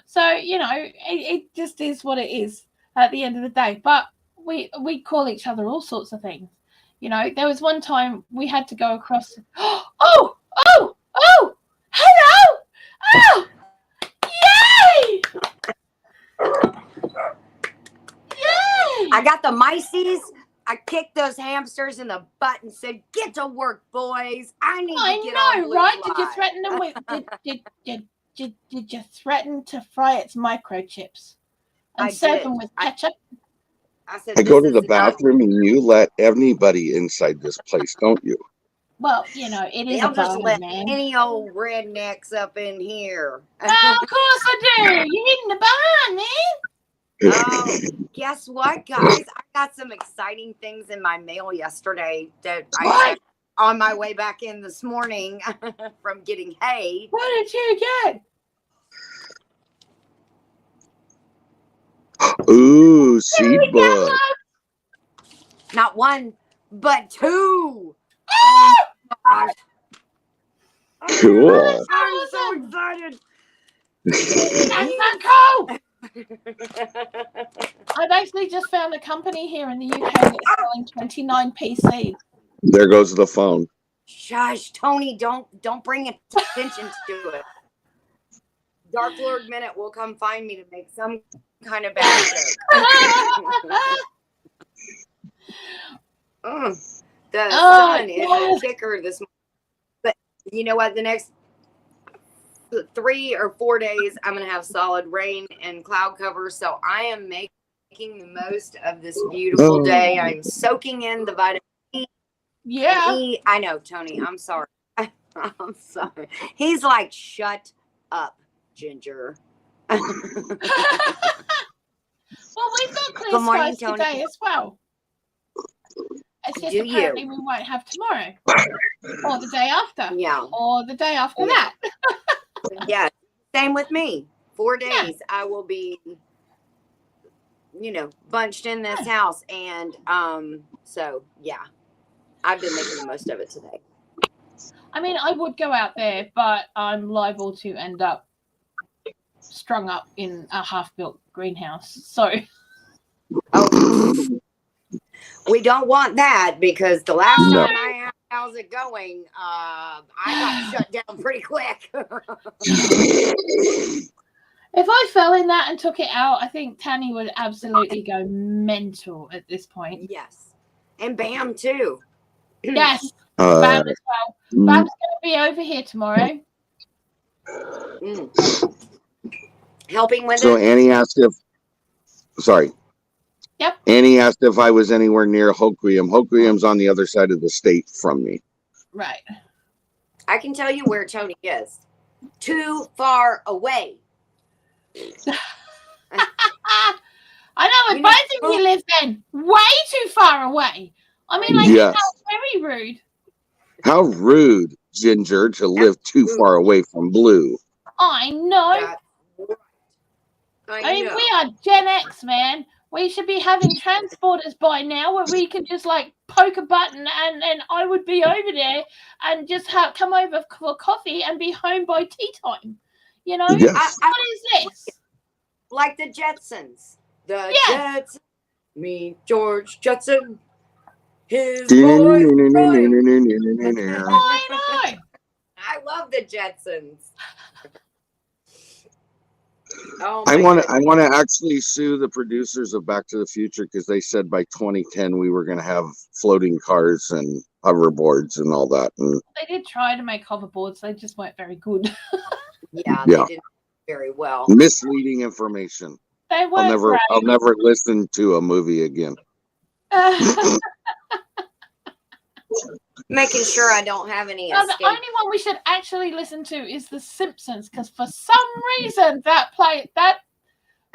So it just is what it is at the end of the day. But we call each other all sorts of things. There was one time we had to go across. Oh, hello! Oh, yay! Yay! I got the mices. I kicked those hamsters in the butt and said, "Get to work, boys. I need to get on Blue right? Fly." Did you threaten them with? Did you threaten to fry its microchips and serve them with ketchup? I said, I go to "This the is bathroom and you let anybody inside this place, don't you? Well, it is They'll a just barn, let man. any old rednecks up in here." Well, of course I do. You're in the barn, man. Oh, guess what, guys? I got some exciting things in my mail yesterday that I checked on my way back in this morning from getting hay. What did you get? Ooh, seed book. Not one, but two. Oh my gosh. Cool. I'm so excited. That's not cool. I've actually just found a company here in the UK that's selling 29p seed. There goes the phone. Shush, Tony, don't bring attention to it. Dark Lord Minute will come find me to make some kind of bad joke. The sun is a kicker this morning. But you know what? The next 3 or 4 days, I'm going to have solid rain and cloud cover. So I am making the most of this beautiful day. I'm soaking in the vitamin E. Yeah. E. I know, Tony. I'm sorry. I'm sorry. He's like, shut up, Ginger. Well, we've got clear skies today as well. It's just apparently we won't have tomorrow or the day after. Yeah. Or the day after that. Yeah. Same with me. 4 days I will be, bunched in this house. And so yeah. I've been making the most of it today. I mean, I would go out there, but I'm liable to end up strung up in a half-built greenhouse. So we don't want that, because the last time I asked how's it going, I got shut down pretty quick. If I fell in that and took it out, I think Tanny would absolutely go mental at this point. Yes. And Bam too. Yes. Bam as well. Bam's going to be over here tomorrow. Helping with So it. Annie asked Yep. Annie asked if I was anywhere near Hoquiam. Hoquiam's on the other side of the state from me. Right. I can tell you where Tony is. Too far away. I know, where both of you live then. Way too far away. I mean, like, that's very rude. How rude, Ginger, to live too far away from Blue. I know. I mean, know. we are Gen X, man. We should be having transporters by now where we can just like poke a button and I would be over there and just come over for coffee and be home by tea time. You know, Yes. what is this? Like the Jetsons. The Yes. Jetsons. Me, George Jetson. His boys. I know. I love the Jetsons. Oh I my want goodness. to actually sue the producers of Back to the Future because they said by 2010 we were going to have floating cars and hoverboards and all that. And They did try to make hoverboards. They just weren't very good. Yeah, Yeah. they did very well. misleading information. They weren't I'll never listen to a movie again. great. Making sure I don't have any Now, the escape. only one we should actually listen to is The Simpsons, because for some reason the writers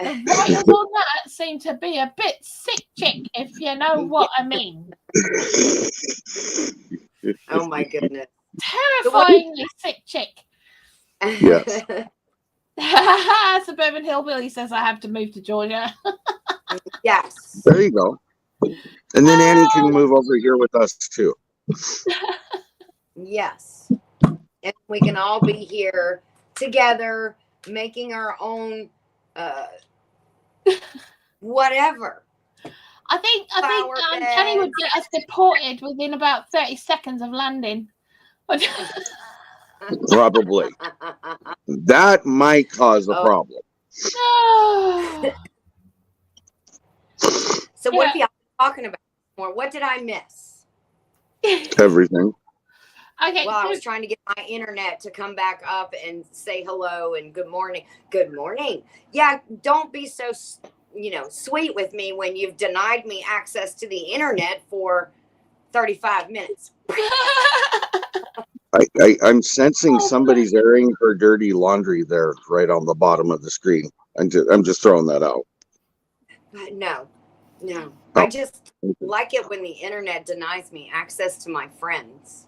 on that seem to be a bit sick chick, if you know what I mean. Oh my goodness. Terrifyingly sick chick. Yes. Suburban Hillbilly says I have to move to Georgia. Yes. There you go. And then Annie can move over here with us too. Yes. And we can all be here together making our own whatever. I think Flower Kenny would beds. get us deported within about 30 seconds of landing. Probably. That might cause a Oh. problem. So what are y'all talking about more? What did I miss? Everything. Okay. Well, I was trying to get my internet to come back up and say hello and good morning. Good morning. Yeah, don't be so, sweet with me when you've denied me access to the internet for 35 minutes. I'm sensing somebody's airing her dirty laundry there, right on the bottom of the screen. I'm just throwing that out. No. Oh. I just like it when the internet denies me access to my friends.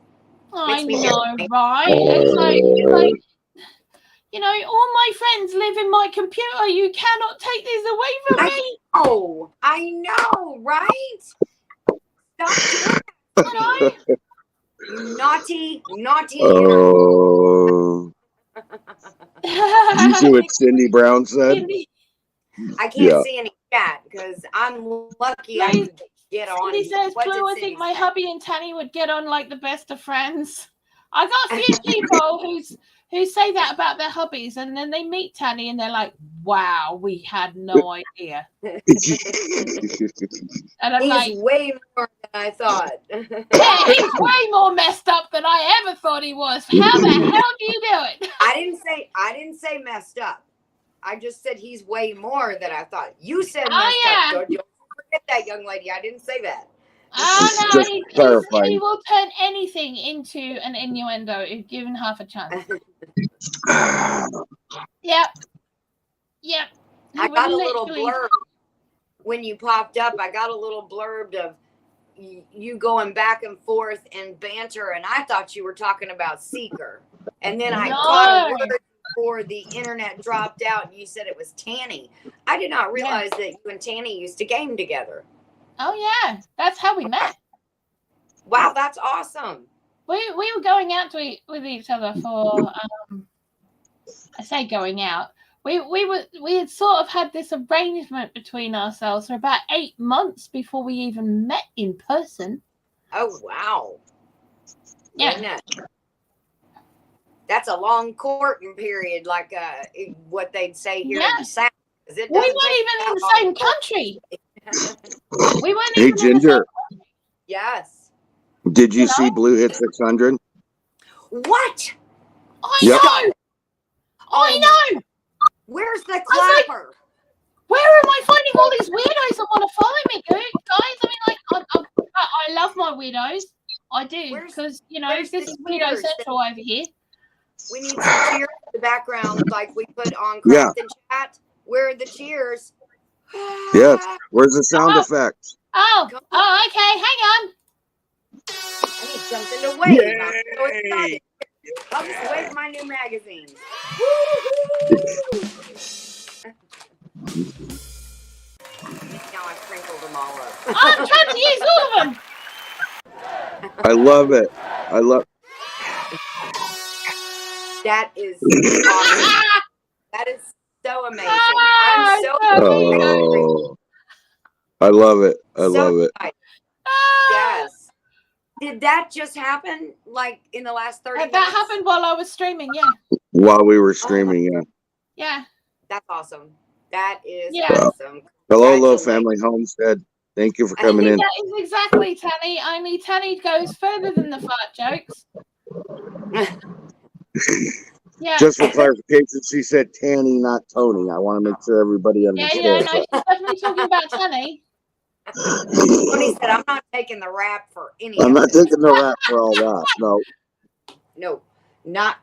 I Makes me know, feel right? It's like, all my friends live in my computer. You cannot take this away from me. Oh, I know, right? Stop doing that. You naughty. Oh. You see what Cindy Brown said? I can't see any chat because I'm lucky I could get on. Cindy says, What Blue, did I Cindy think my say? hubby and Tanny would get on like the best of friends. I got a few people who say that about their hubbies, and then they meet Tanny and they're like, wow, we had no idea. And I'm He's way more than I thought. yeah, he's way more messed up than I ever thought he was. How the hell do you do it? I didn't say messed up. I just said he's way more than I thought. You said messed up. Don't forget that, young lady. I didn't say that. Oh no, Just clarifying. he will turn anything into an innuendo if given half a chance. Yep. I got a little blurb when you popped up. I got a little blurb of you going back and forth and banter, and I thought you were talking about Seeker. And then I caught a word before the internet dropped out, and you said it was Tanny. I did not realize that you and Tanny used to game together. Oh yeah, that's how we met. Wow, that's awesome. We were going out with each other for I say going out. We had sort of had this arrangement between ourselves for about 8 months before we even met in person. Oh wow. Yeah. Goodness. That's a long courting period, like what they'd say here in the South. We weren't even in the same country. We weren't Hey, even Ginger. in the same country. Yes. Did you see Blue hit 600? What? I know. I know. Where's the clapper? Where am I finding all these weirdos that want to follow me, guys? I mean, I love my weirdos. I do, because, this is Weirdo Central over here. We need some cheers in the background, like we put on Craft and Chat. Where are the cheers? Yes. Where's the sound effects? Oh, okay. Hang on. I need something to wave. Yay! I'm so excited. I'll just wave my new magazine. Now I sprinkled them all up. I'm trying to use all of them. I love it. That is awesome. That is so amazing. I'm so Oh, I love it. I love it. excited. Yes. Did that just happen like in the last 30 minutes? That happened while I was streaming, yeah. While we were streaming, yeah. Yeah. That's awesome. That is Yeah. awesome. Hello, Low Family Homestead. Thank you for coming in. That is exactly Tanny. Only Tanny goes further than the fart jokes. Yeah. Just for clarification, she said Tanny, not Tony. I want to make sure everybody understands. Yeah, no, she's definitely talking about Tanny. Tony said, I'm not taking the rap for any I'm of not this. taking the rap for all that. No. No, not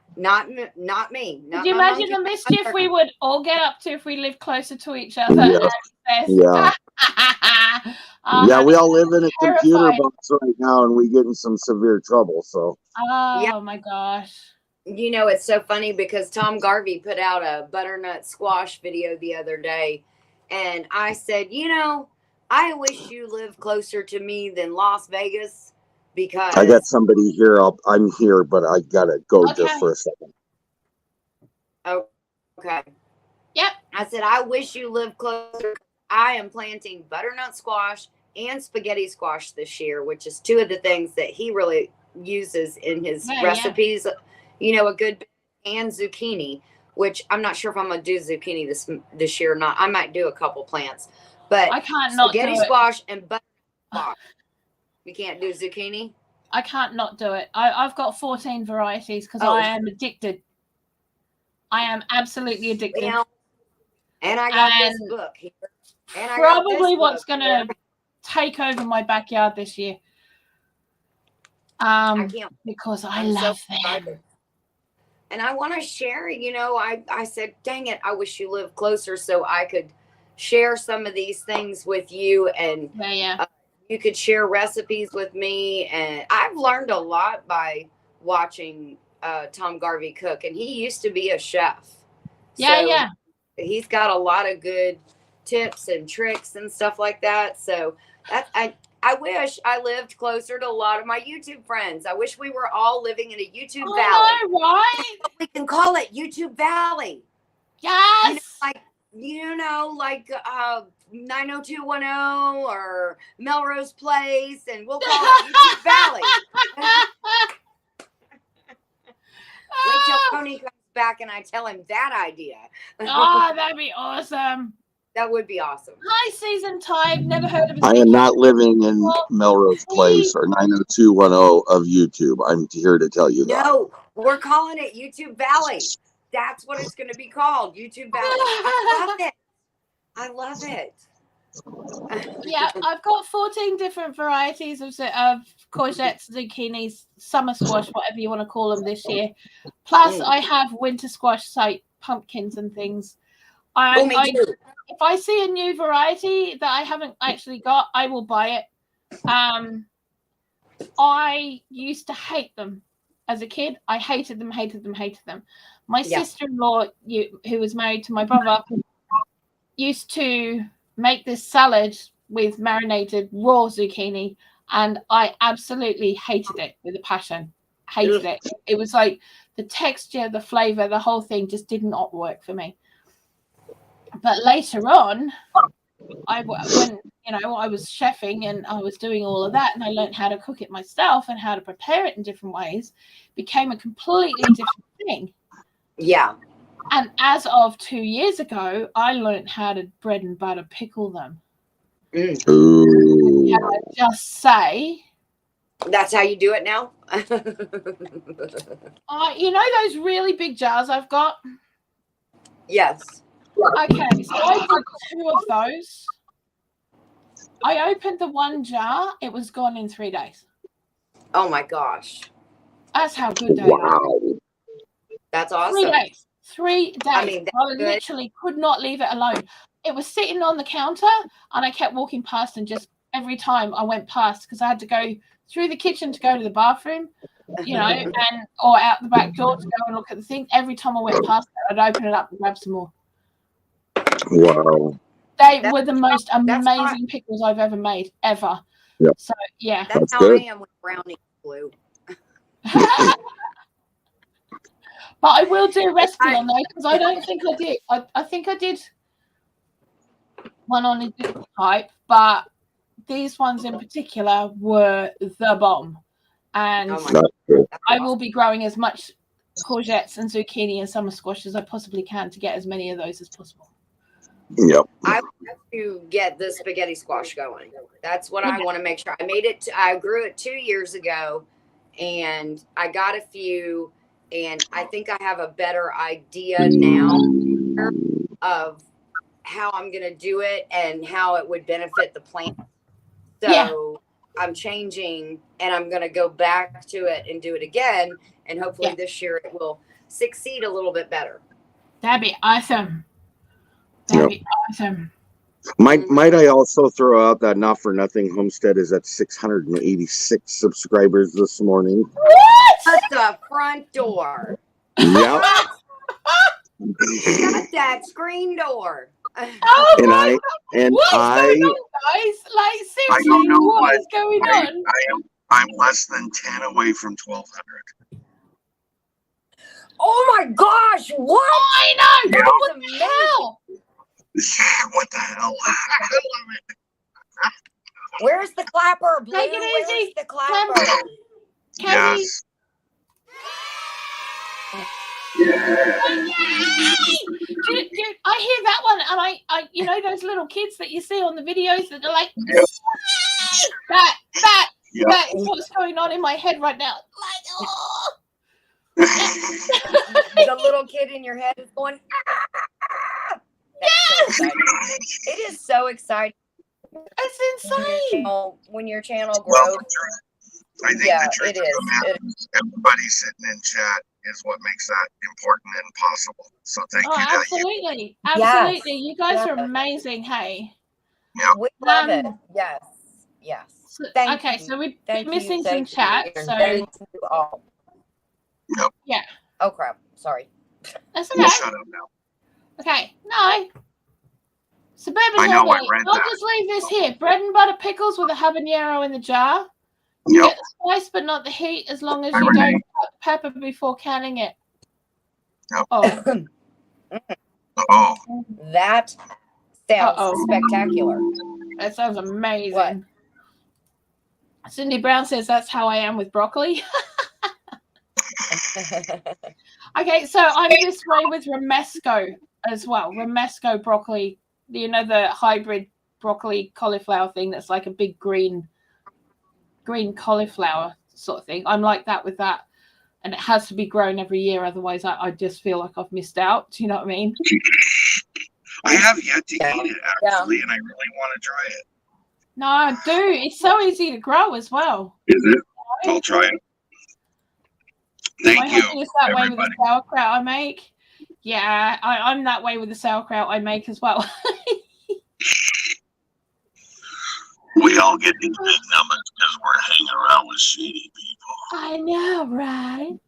me. Not Could you imagine the mischief we would all get up to if we lived closer to each other? Yeah. Yeah, we all live in a computer box right now, and we get in some severe trouble. So. Oh my gosh. You know, it's so funny because Tom Garvey put out a butternut squash video the other day, and I said, you know, I wish you lived closer to me than Las Vegas because I got somebody here. I'm here, but I gotta go just for a second. Oh, okay. Yep. I said, I wish you lived closer. I am planting butternut squash and spaghetti squash this year, which is two of the things that he really uses in his recipes. Yeah. You know, a good bit, and zucchini, which I'm not sure if I'm going to do zucchini this year or not. I might do a couple plants, but I can't not do spaghetti squash and butternut squash. You can't do zucchini? I can't not do it. I've got 14 varieties because I am addicted. I am absolutely addicted. You know, and I got this book here. And probably what's going to take over my backyard this year. I can't, because I love them. And I want to share, you know, I said, dang it, I wish you lived closer so I could share some of these things with you. And you could share recipes with me. And I've learned a lot by watching Tom Garvey cook. And he used to be a chef. So he's got a lot of good tips and tricks and stuff like that. So that's, I wish I lived closer to a lot of my YouTube friends. I wish we were all living in a YouTube valley. Know, right? We can call it YouTube Valley. Yes. You know, like 90210 or Melrose Place, and we'll call it YouTube Valley. Wait till Tony comes back and I tell him that idea. Oh, that'd be awesome. That would be awesome. Hi, Season Type. Never heard of it. I am not living in Melrose Place or 90210 of YouTube. I'm here to tell you that. No, we're calling it YouTube Valley. That's what it's going to be called, YouTube Valley. I love it. I love it. Yeah, I've got 14 different varieties of courgettes, zucchinis, summer squash, whatever you want to call them this year. Plus, I have winter squash, like pumpkins and things. If I see a new variety that I haven't actually got, I will buy it. I used to hate them as a kid. I hated them. My sister-in-law, who was married to my brother, used to make this salad with marinated raw zucchini, and I absolutely hated it with a passion. Hated it. It was like the texture, the flavor, the whole thing just did not work for me. But later on, when I was chefing and I was doing all of that, and I learned how to cook it myself and how to prepare it in different ways, became a completely different thing. Yeah. And as of 2 years ago, I learned how to bread and butter pickle them. Ooh. Can I just say? That's how you do it now? You know those really big jars I've got? Yes. Okay, so I did 2 of those. I opened the one jar. It was gone in 3 days. Oh, my gosh. That's how good they are. That's awesome. 3 days. 3 days. I mean, I literally could not leave it alone. It was sitting on the counter, and I kept walking past, and just every time I went past, because I had to go through the kitchen to go to the bathroom, or out the back door to go and look at the thing. Every time I went past it, I'd open it up and grab some more. Wow. They were the most amazing pickles I've ever made, ever. Yep. So, yeah. That's how good. I am with brownie Blue. But I will do a recipe on those because I don't think I did. I think I did one on a different type, but these ones in particular were the bomb. And I will be growing as much courgettes and zucchini and summer squash as I possibly can to get as many of those as possible. Yep. I want to get the spaghetti squash going. That's what I want to make sure. I made it. I grew it 2 years ago, and I got a few, and I think I have a better idea now of how I'm going to do it and how it would benefit the plant. So I'm changing, and I'm going to go back to it and do it again, and hopefully this year it will succeed a little bit better. That'd be awesome. That'd be awesome. Might I also throw out that Not For Nothing Homestead is at 686 subscribers this morning. What? At the front door. Yep. Shut that screen door. Oh and my I what's going on, guys? Like seriously, what is going on? I'm less than 10 away from 1,200. Oh my gosh! What? I know. Yeah. What the hell? What the hell? I love it. Where's the clapper, Blue? Take it Where's easy. the clapper? Katie. Yes. Dude, I hear that one, and I, you know, those little kids that you see on the videos that are like, that is what's going on in my head right now. Like, oh. The little kid in your head is going, ah! That's so exciting. It is so exciting. It's insane. When your channel grows. I think the truth of the matter is everybody sitting in chat is what makes that important and possible. So thank you. Absolutely. Absolutely. You guys are amazing. Hey. Yeah. We love it. Yes. Yes. So, so we're missing some chat. So Yep. Yeah. Oh crap. Sorry. That's okay. Shut up now. Okay. No. Suburban I know, Hillbilly. I read I'll that. just leave this here. Bread and butter pickles with a habanero in the jar. Yep. Get the spice but not the heat as long as you don't cut pepper before canning it. Yep. Oh. Oh. That sounds spectacular. That sounds amazing. What? Cindy Brown says that's how I am with broccoli. Okay, so I'm this way with Romesco as well. Romesco broccoli, you know, the hybrid broccoli cauliflower thing that's like a big green cauliflower sort of thing. I'm like that with that. And it has to be grown every year. Otherwise, I just feel like I've missed out. Do you know what I mean? I have yet to eat it, actually, and I really want to try it. No, dude, it's so easy to grow as well. Is it? I'll try it. Thank you, that way with the sauerkraut I make. Yeah, I'm that way with the sauerkraut I make as well. We all get these big numbers because we're hanging around with shady people. I know, right?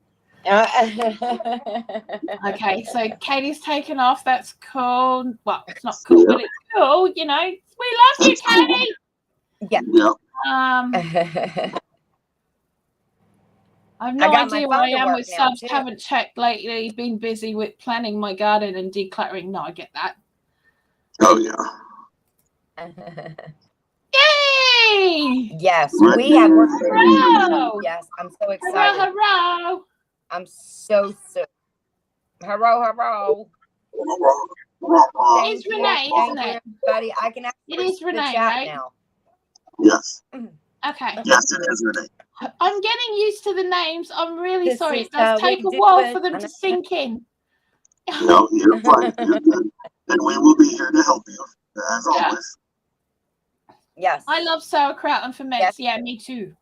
Okay, so Katie's taken off. That's cool. Well, it's not cool, but it's cool. You know, we love you, Katie. Yeah. I've no idea where I am with subs. Haven't checked lately. Been busy with planning my garden and decluttering. No, I get that. Oh yeah. Yay! Yes, we have worked. Hurrah! Yes, I'm so excited. Hurrah! I'm so hurrah! It's Renee, isn't it? Everybody, I can it is Renee, right? Now. Yes. Okay. Yes, it is Renee. I'm getting used to the names. I'm really sorry. It does take a while for them to sink in. No, you're fine. You're good. And we will be here to help you, as always. Yes. I love sauerkraut and ferments. Yes. Yeah, me too.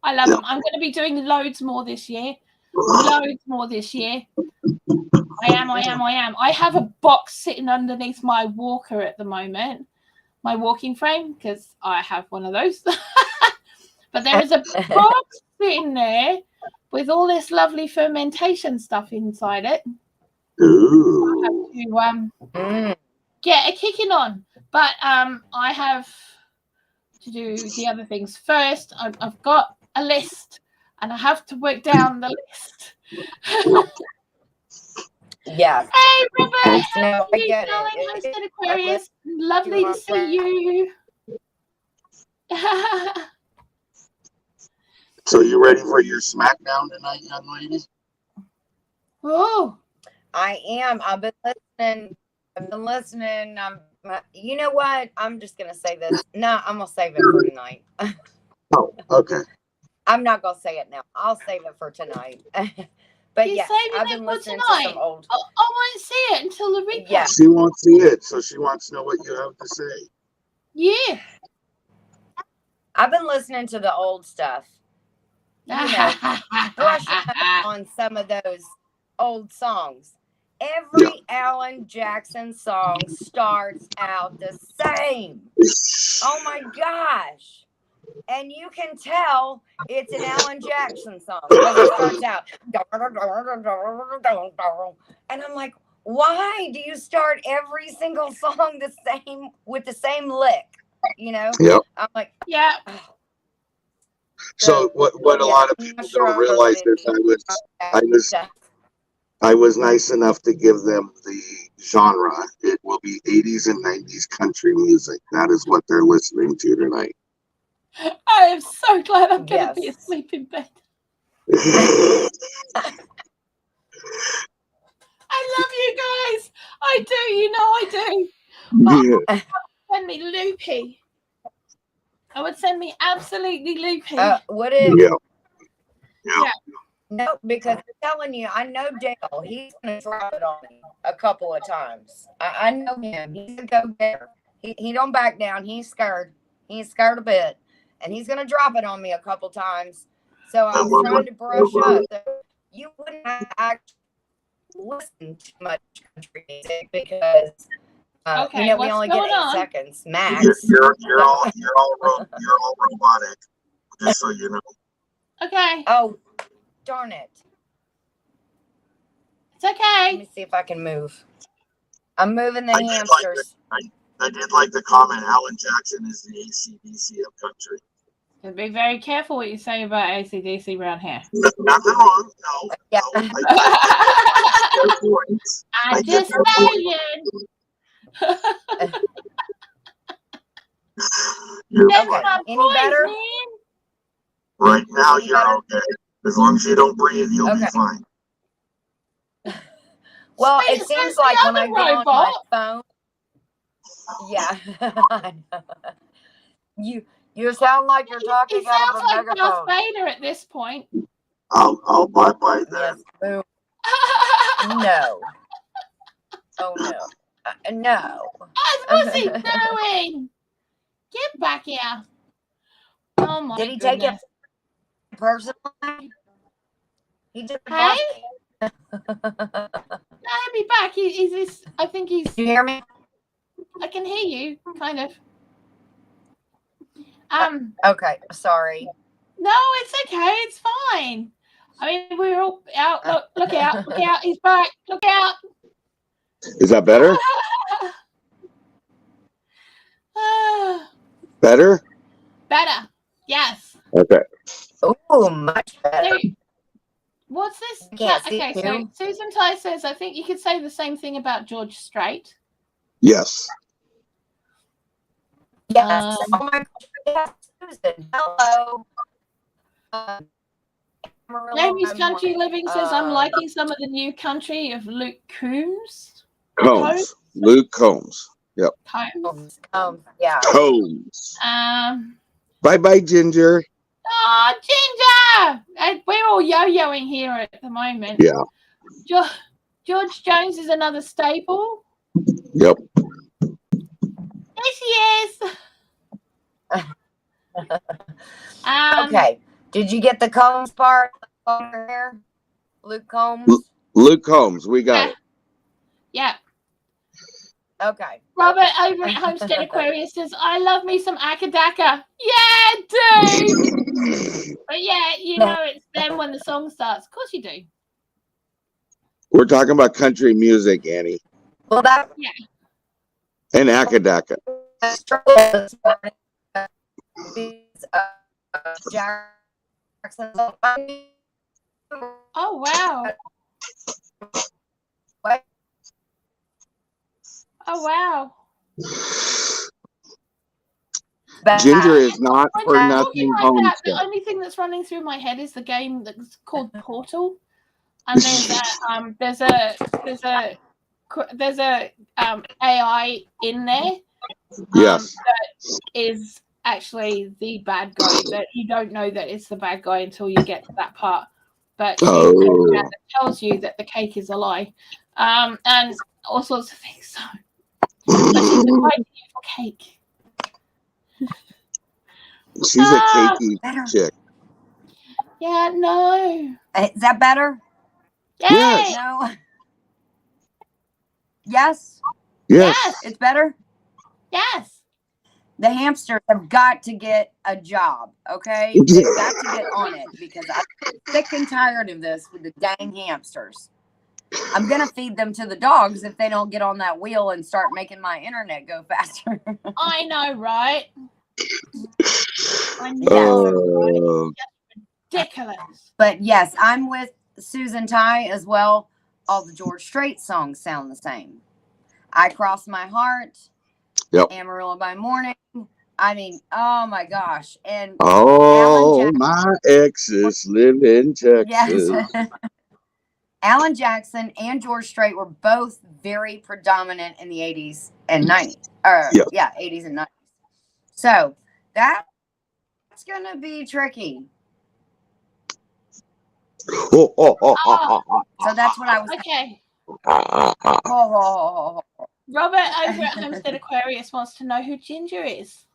I love them. I'm going to be doing loads more this year. I am. I have a box sitting underneath my walker at the moment, my walking frame, because I have one of those. But there is a box sitting there with all this lovely fermentation stuff inside it. Ooh. I have to get a kicking on. But I have to do the other things first. I've got a list, and I have to work down the list. Yes. Hey, Robert, Yes, how no, are I you get going? it. Homestead Aquarius, lovely to see you. So you ready for your SmackDown tonight, young lady? Oh, I am. I've been listening. You know what? I'm just gonna say this. No, I'm gonna save it for tonight. Oh, okay. I'm not gonna say it now. I'll save it for tonight. But you're yes, saving I've it been for listening to tonight. some old. I won't see it until the replay. Yeah. She won't see it, so she wants to know what you have to say. Yeah. I've been listening to the old stuff. You know, brushing up on some of those old songs. Every Alan Jackson song starts out the same. Oh my gosh. And you can tell it's an Alan Jackson song because it starts out. And I'm like, why do you start every single song the same with the same lick? You know? Yep. I'm like, Yeah. oh. So what a lot of people don't realize is I was nice enough to give them the genre. It will be 80s and 90s country music. That is what they're listening to tonight. I am so glad I'm going to be asleep in bed. I love you guys. I do. You know I do. But send me loopy. I would send me absolutely loopy. Would it? Yeah. No, because I'm telling you, I know Dale. He's going to drop it on me a couple of times. I know him. He's a go-getter. He don't back down. He's scared. He's scared a bit. And he's going to drop it on me a couple times. So I was trying to brush up. So you wouldn't have to actually listen to much country music because, Okay, you know, we only get 8 seconds max. You're all robotic, just so you know. Okay. Oh, darn it. It's okay. Let me see if I can move. I'm moving the hamsters. I did like the comment, Alan Jackson is the AC/DC of country. So be very careful what you say about AC/DC around here. Nothing wrong. No. Yeah. No, I'm just saying. Okay. Any better? Right now, you're okay. As long as you don't breathe, you'll be fine. Well, it seems like when I get on my phone. Yeah. I know. You sound like you're talking out of a megaphone. He sounds like Darth Vader at this point. I'll bye then. Yes. No. Oh no. No. What's he doing? Get back here. Oh my Did he goodness. take it personally? He just Hey? No, he'll be back. He's I think he's. Do you hear me? I can hear you, kind of. Okay, sorry. No, it's okay. It's fine. I mean, we're all out. Look out! Look out! He's back! Look out! Is that better? Better? Better. Yes. Okay. Oh, much better. So, what's this? Okay, so Susan Ty says, I think you could say the same thing about George Strait. Yes. Yes. Oh my gosh. Yes, Susan. Hello. Navy's Country Living says, I'm liking some of the new country of Luke Combs. Combs. Luke Combs. Yep. Combs. Yeah. Combs. Bye, Ginger. Oh, Ginger! We're all yo-yoing here at the moment. Yeah. George Jones is another staple. Yep. There she is. Okay. Did you get the Combs part on her hair? Luke Combs? Luke Combs. We got it. Yeah. Okay. Robert over at Homestead Aquarius says, I love me some Akadaka. Yeah, dude. But yeah, you know it's them when the song starts. Of course you do. We're talking about country music, Annie. Well, that. Yeah. And Akadaka. Oh, wow. Wait. Oh wow. Ginger is not When for you're nothing talking like that, the homestead. only thing that's running through my head is the game that's called Portal, and there's a AI in there Yes. that is actually the bad guy. That you don't know that it's the bad guy until you get to that part. But she Oh. tells you that the cake is a lie, and all sorts of things. So, but she's inviting you for cake. She's a cakey chick. Yeah, no. Is that better? Yay! Yes. No. Yes. Yes. It's better. Yes. The hamsters have got to get a job. Okay, they've got to get on it because I'm sick and tired of this with the dang hamsters. I'm gonna feed them to the dogs if they don't get on that wheel and start making my internet go faster. I know, right? I know, right? Ridiculous. But yes, I'm with Susan Ty as well. All the George Strait songs sound the same. I Cross My Heart. Yep. Amarillo by Morning. I mean, oh my gosh. And oh, my exes live in Texas. Yes. Alan Jackson and George Strait were both very predominant in the 80s and 90s. Yeah, 80s and 90s. So that's going to be tricky. Oh, oh, oh, so that's what I was Okay. Robert over at Homestead Aquarius wants to know who Ginger is.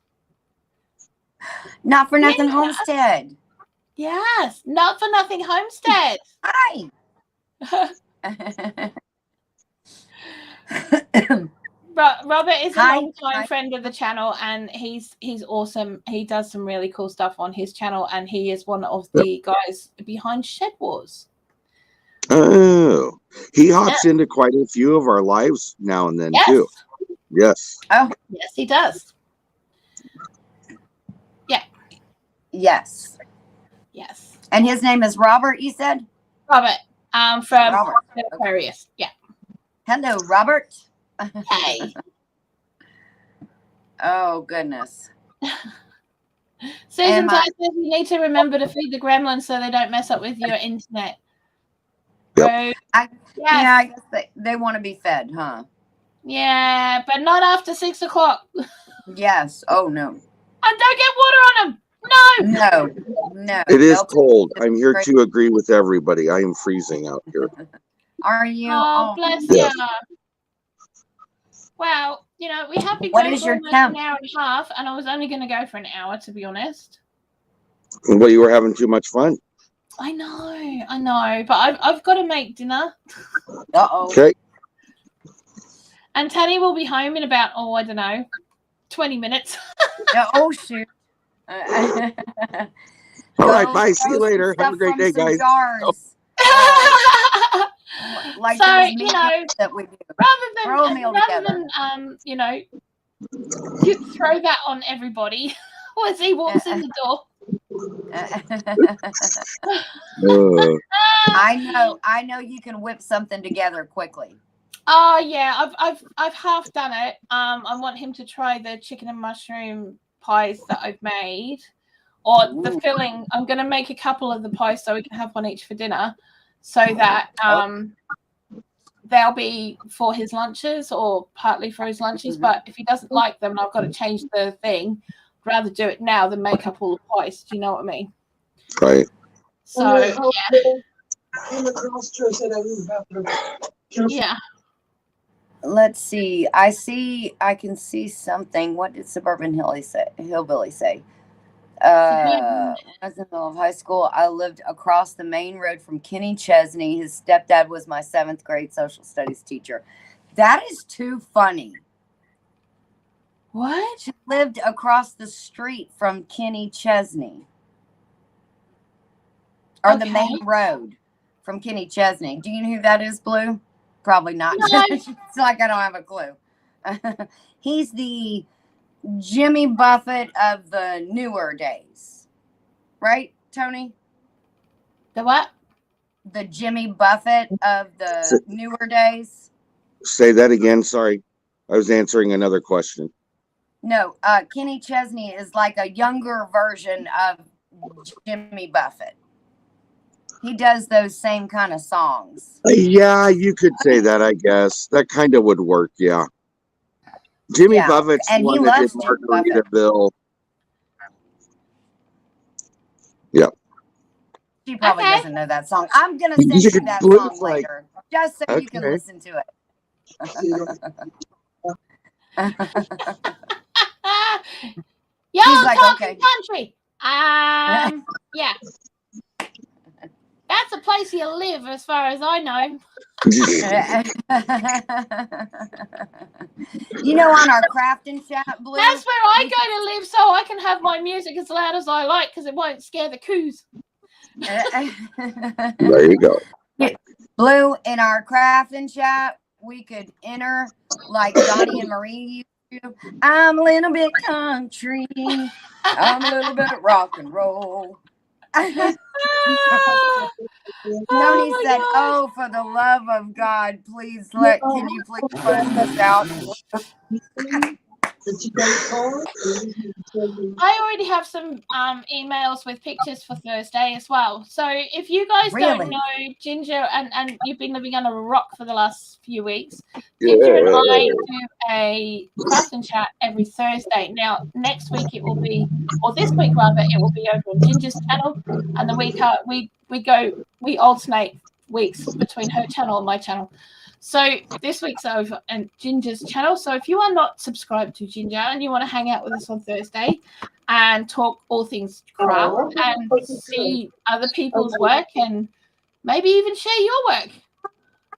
Not for nothing Homestead. Yes, not for nothing Homestead. Hi. Robert is a long-time friend of the channel, and he's awesome. He does some really cool stuff on his channel, and he is one of the guys behind Shed Wars. Oh, he hops into quite a few of our lives now and then too. Yes. Oh, yes, he does. Yeah. Yes. Yes. And his name is Robert, you said? Robert. From Aquarius. Yeah. Hello, Robert. Hey. Oh, goodness. Susan says you need to remember to feed the gremlins so they don't mess up with your internet. Yep. Yeah, I guess they want to be fed, huh? Yeah, but not after 6 o'clock. Yes. Oh, no. And don't get water on them. No. It is cold. I'm here to agree with everybody. I am freezing out here. Are you? Oh, bless you. Well, you know, we have been going for almost an hour and a half, and I was only going to go for an hour, to be honest. Well, you were having too much fun. I know, but I've got to make dinner. Okay. And Tanny will be home in about, I don't know, 20 minutes. Oh, shoot. All right, bye. See you later. Have a great day, guys. Like so, you know, that we do. rather than you know, throw that on everybody as he walks in the door. I know you can whip something together quickly. Oh yeah, I've half done it. I want him to try the chicken and mushroom pies that I've made, or the filling. I'm going to make a couple of the pies so we can have one each for dinner, so that they'll be for his lunches or partly for his lunches. But if he doesn't like them, and I've got to change the thing, I'd rather do it now than make up all the pies. Do you know what I mean? Right. So yeah. Let's see. I can see something. What did Suburban Hillbilly say? When I was in the middle of high school, I lived across the main road from Kenny Chesney. His stepdad was my 7th grade social studies teacher. That is too funny. What? She lived across the street from Kenny Chesney. Or the main road from Kenny Chesney. Do you know who that is, Blue? Probably not. No. It's like I don't have a clue. He's the Jimmy Buffett of the newer days. Right, Tony? The what? The Jimmy Buffett of the newer days. Say that again. Sorry. I was answering another question. No, Kenny Chesney is like a younger version of Jimmy Buffett. He does those same kind of songs. Yeah, you could say that, I guess. That kind of would work, yeah. Jimmy Buffett's and the he one that did loves Jimmy Buffett. Margaritaville. Yeah. She probably doesn't know that song. I'm going to send you that Blue's song later, just so you can listen to it. Y'all like, talking country. Yeah. That's a place you live, as far as I know. You know, on our crafting chat, Blue. That's where I go to live, so I can have my music as loud as I like, because it won't scare the coos. There you go. Blue, in our crafting chat, we could enter like Donnie and Marie used to. I'm a little bit country. I'm a little bit of rock and roll. Noni said, God. "Oh, for the love of God, can you please close this out?" I already have some emails with pictures for Thursday as well. So if you guys don't know Ginger, and you've been living under a rock for the last few weeks, Ginger and I do a craft and chat every Thursday. Now, next week it will be, or this week rather, it will be over on Ginger's channel, and the week we alternate weeks between her channel and my channel. So this week's over on Ginger's channel. So if you are not subscribed to Ginger and you want to hang out with us on Thursday and talk all things craft and see other people's work and maybe even share your work,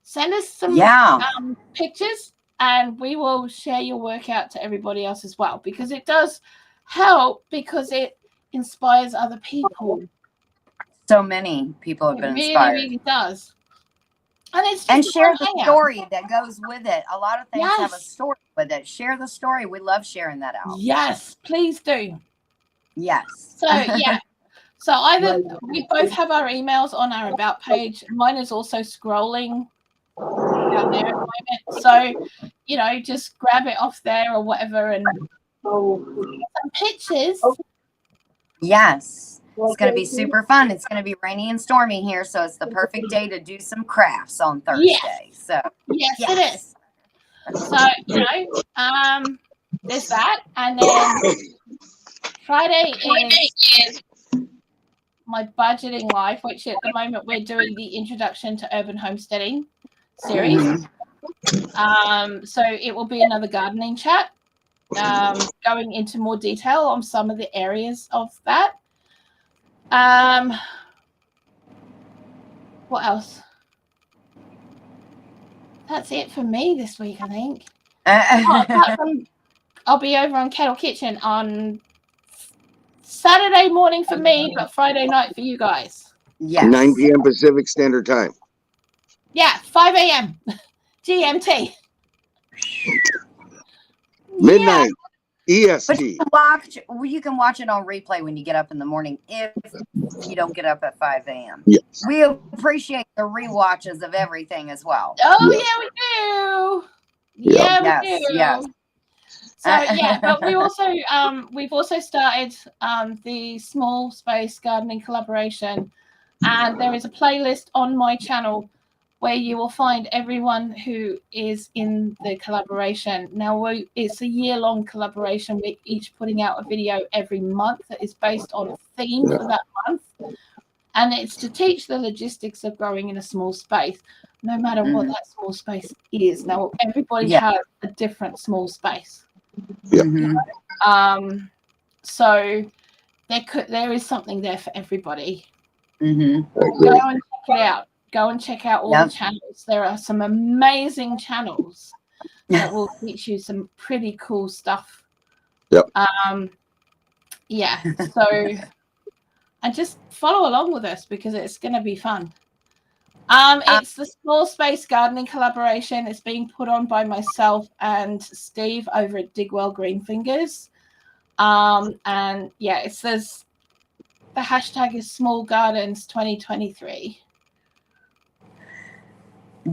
send us some pictures and we will share your work out to everybody else as well, because it does help, because it inspires other people. So many people have been inspired. It really does. And share the story that goes with it. A lot of things have a story with it. Share the story. We love sharing that out. Yes, please do. Yes. So, yeah. So either we both have our emails on our About page. Mine is also scrolling down there at the moment. So, just grab it off there or whatever and some pictures. Yes. It's going to be super fun. It's going to be rainy and stormy here, so it's the perfect day to do some crafts on Thursday. Yes. So yes, it is. So, there's that. And then Friday is my budgeting life, which at the moment we're doing the Introduction to Urban Homesteading series. So it will be another gardening chat, going into more detail on some of the areas of that. What else? That's it for me this week, I think. I'll be over on Kettle Kitchen on Saturday morning for me, but Friday night for you guys. Yes. 9 p.m. Pacific Standard Time. Yeah, 5 a.m. GMT. Midnight. EST. But you can watch it on replay when you get up in the morning if you don't get up at 5 a.m. Yes. We appreciate the rewatches of everything as well. Oh, yes. yeah, we do. Yeah, we do. Yes. So, yeah, but we also, we've also started the Small Space Gardening Collaboration, and there is a playlist on my channel where you will find everyone who is in the collaboration. Now, it's a year-long collaboration. We're each putting out a video every month that is based on a theme for that month. And it's to teach the logistics of growing in a small space, no matter what that small space is. Now, everybody has a different small space. Yeah. So there is something there for everybody. I Go and check it out. Go and check out all the channels. There are some amazing channels that will teach you some pretty cool stuff. Yep. Yeah. So, and just follow along with us because it's going to be fun. It's the Small Space Gardening Collaboration. It's being put on by myself and Steve over at Digwell Greenfingers. And yeah, it says the hashtag is Small Gardens 2023.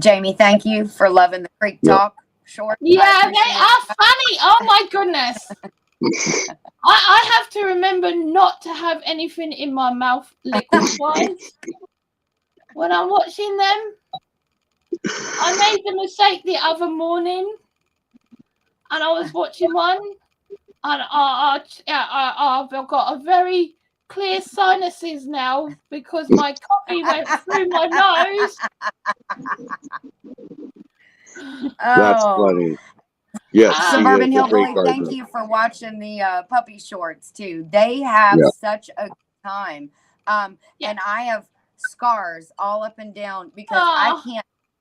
Jamie, thank you for loving the Creek Talk. short. Yeah, they are funny. Oh my goodness. I have to remember not to have anything in my mouth liquid-wise when I'm watching them. I made the mistake the other morning, and I was watching one, and I've got a very clear sinuses now because my coffee went through my nose. That's funny. Yes, Suburban she is a great Hillbilly, thank gardener. you for watching the puppy shorts too. They have such a good time. And I have scars all up and down because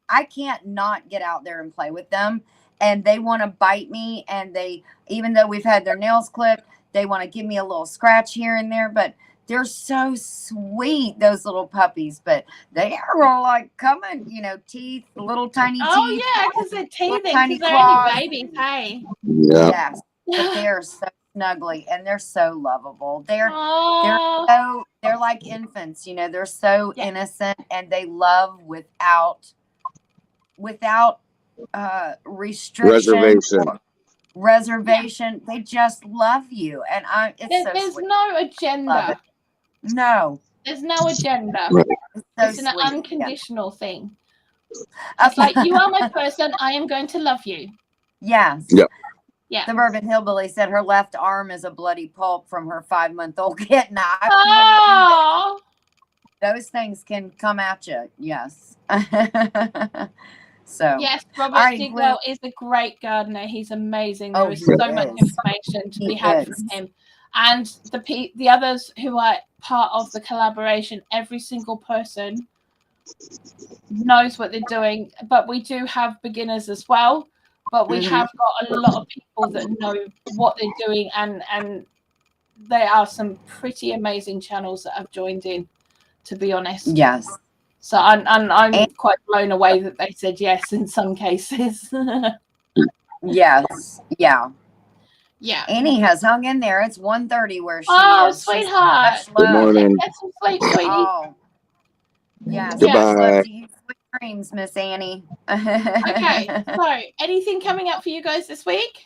I can't not get out there and play with them. And they want to bite me, and they, even though we've had their nails clipped, they want to give me a little scratch here and there, but they're so sweet, those little puppies. But they are like coming, teeth, little tiny teeth. Oh yeah, because they're teething, tiny because they're only claws. babies, hey. Yeah. Yes, but they're so snuggly and they're so lovable. They're like infants, they're so innocent, and they love without restriction, reservation. They just love you, and there's sweet. no agenda. No, there's no agenda. Right. It's an unconditional thing. It's like, you are my person, I am going to love you. Yes. Yep. Yeah. Suburban Hillbilly said her left arm is a bloody pulp from her 5-month-old kitten. Those things can come at you. Yes. So yes, Robert Stigwell is a great gardener. He's amazing. There is so much information to be had from him, and the others who are part of the collaboration. Every single person knows what they're doing, but we do have beginners as well. But we have got a lot of people that know what they're doing, and there are some pretty amazing channels that have joined in, to be honest. Yes. So I'm quite blown away that they said yes in some cases. Yes. Yeah. Yeah. Annie has hung in there. It's 1:30 where she is. Oh, sweetheart. Good morning. Get some sleep, sweetie. Oh. Yes. Goodbye. Sweet dreams, Miss Annie. Okay. So, anything coming up for you guys this week?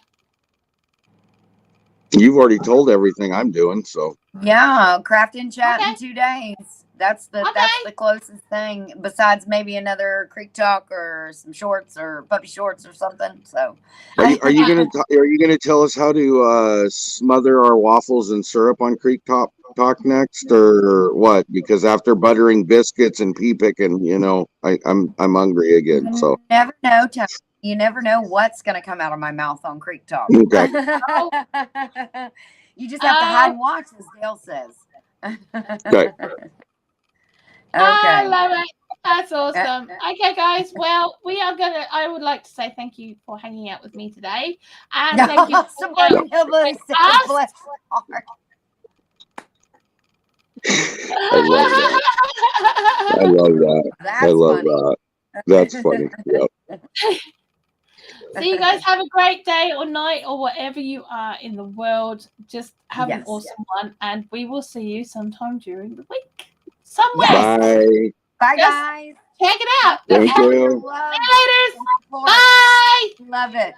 You've already told everything I'm doing, so. Yeah, craft and chat in 2 days. That's the closest thing, besides maybe another Creek Talk or some shorts or puppy shorts or something. So, are you gonna tell us how to smother our waffles in syrup on Creek Talk next, or what? Because after buttering biscuits and pea picking, I'm hungry again. So never know, you never know what's gonna come out of my mouth on Creek Talk. Okay. You just have to hide and watch, as Dale says. Okay. I love it. That's awesome. Okay, guys. Well, I would like to say thank you for hanging out with me today. And thank you for I love that. I love that. That's funny. Yep. So you guys have a great day or night or whatever you are in the world. Just have an awesome one, and we will see you sometime during the week. Somewhere. Bye. Bye, guys. Check it out. Thank you. See you later. Bye. Love it.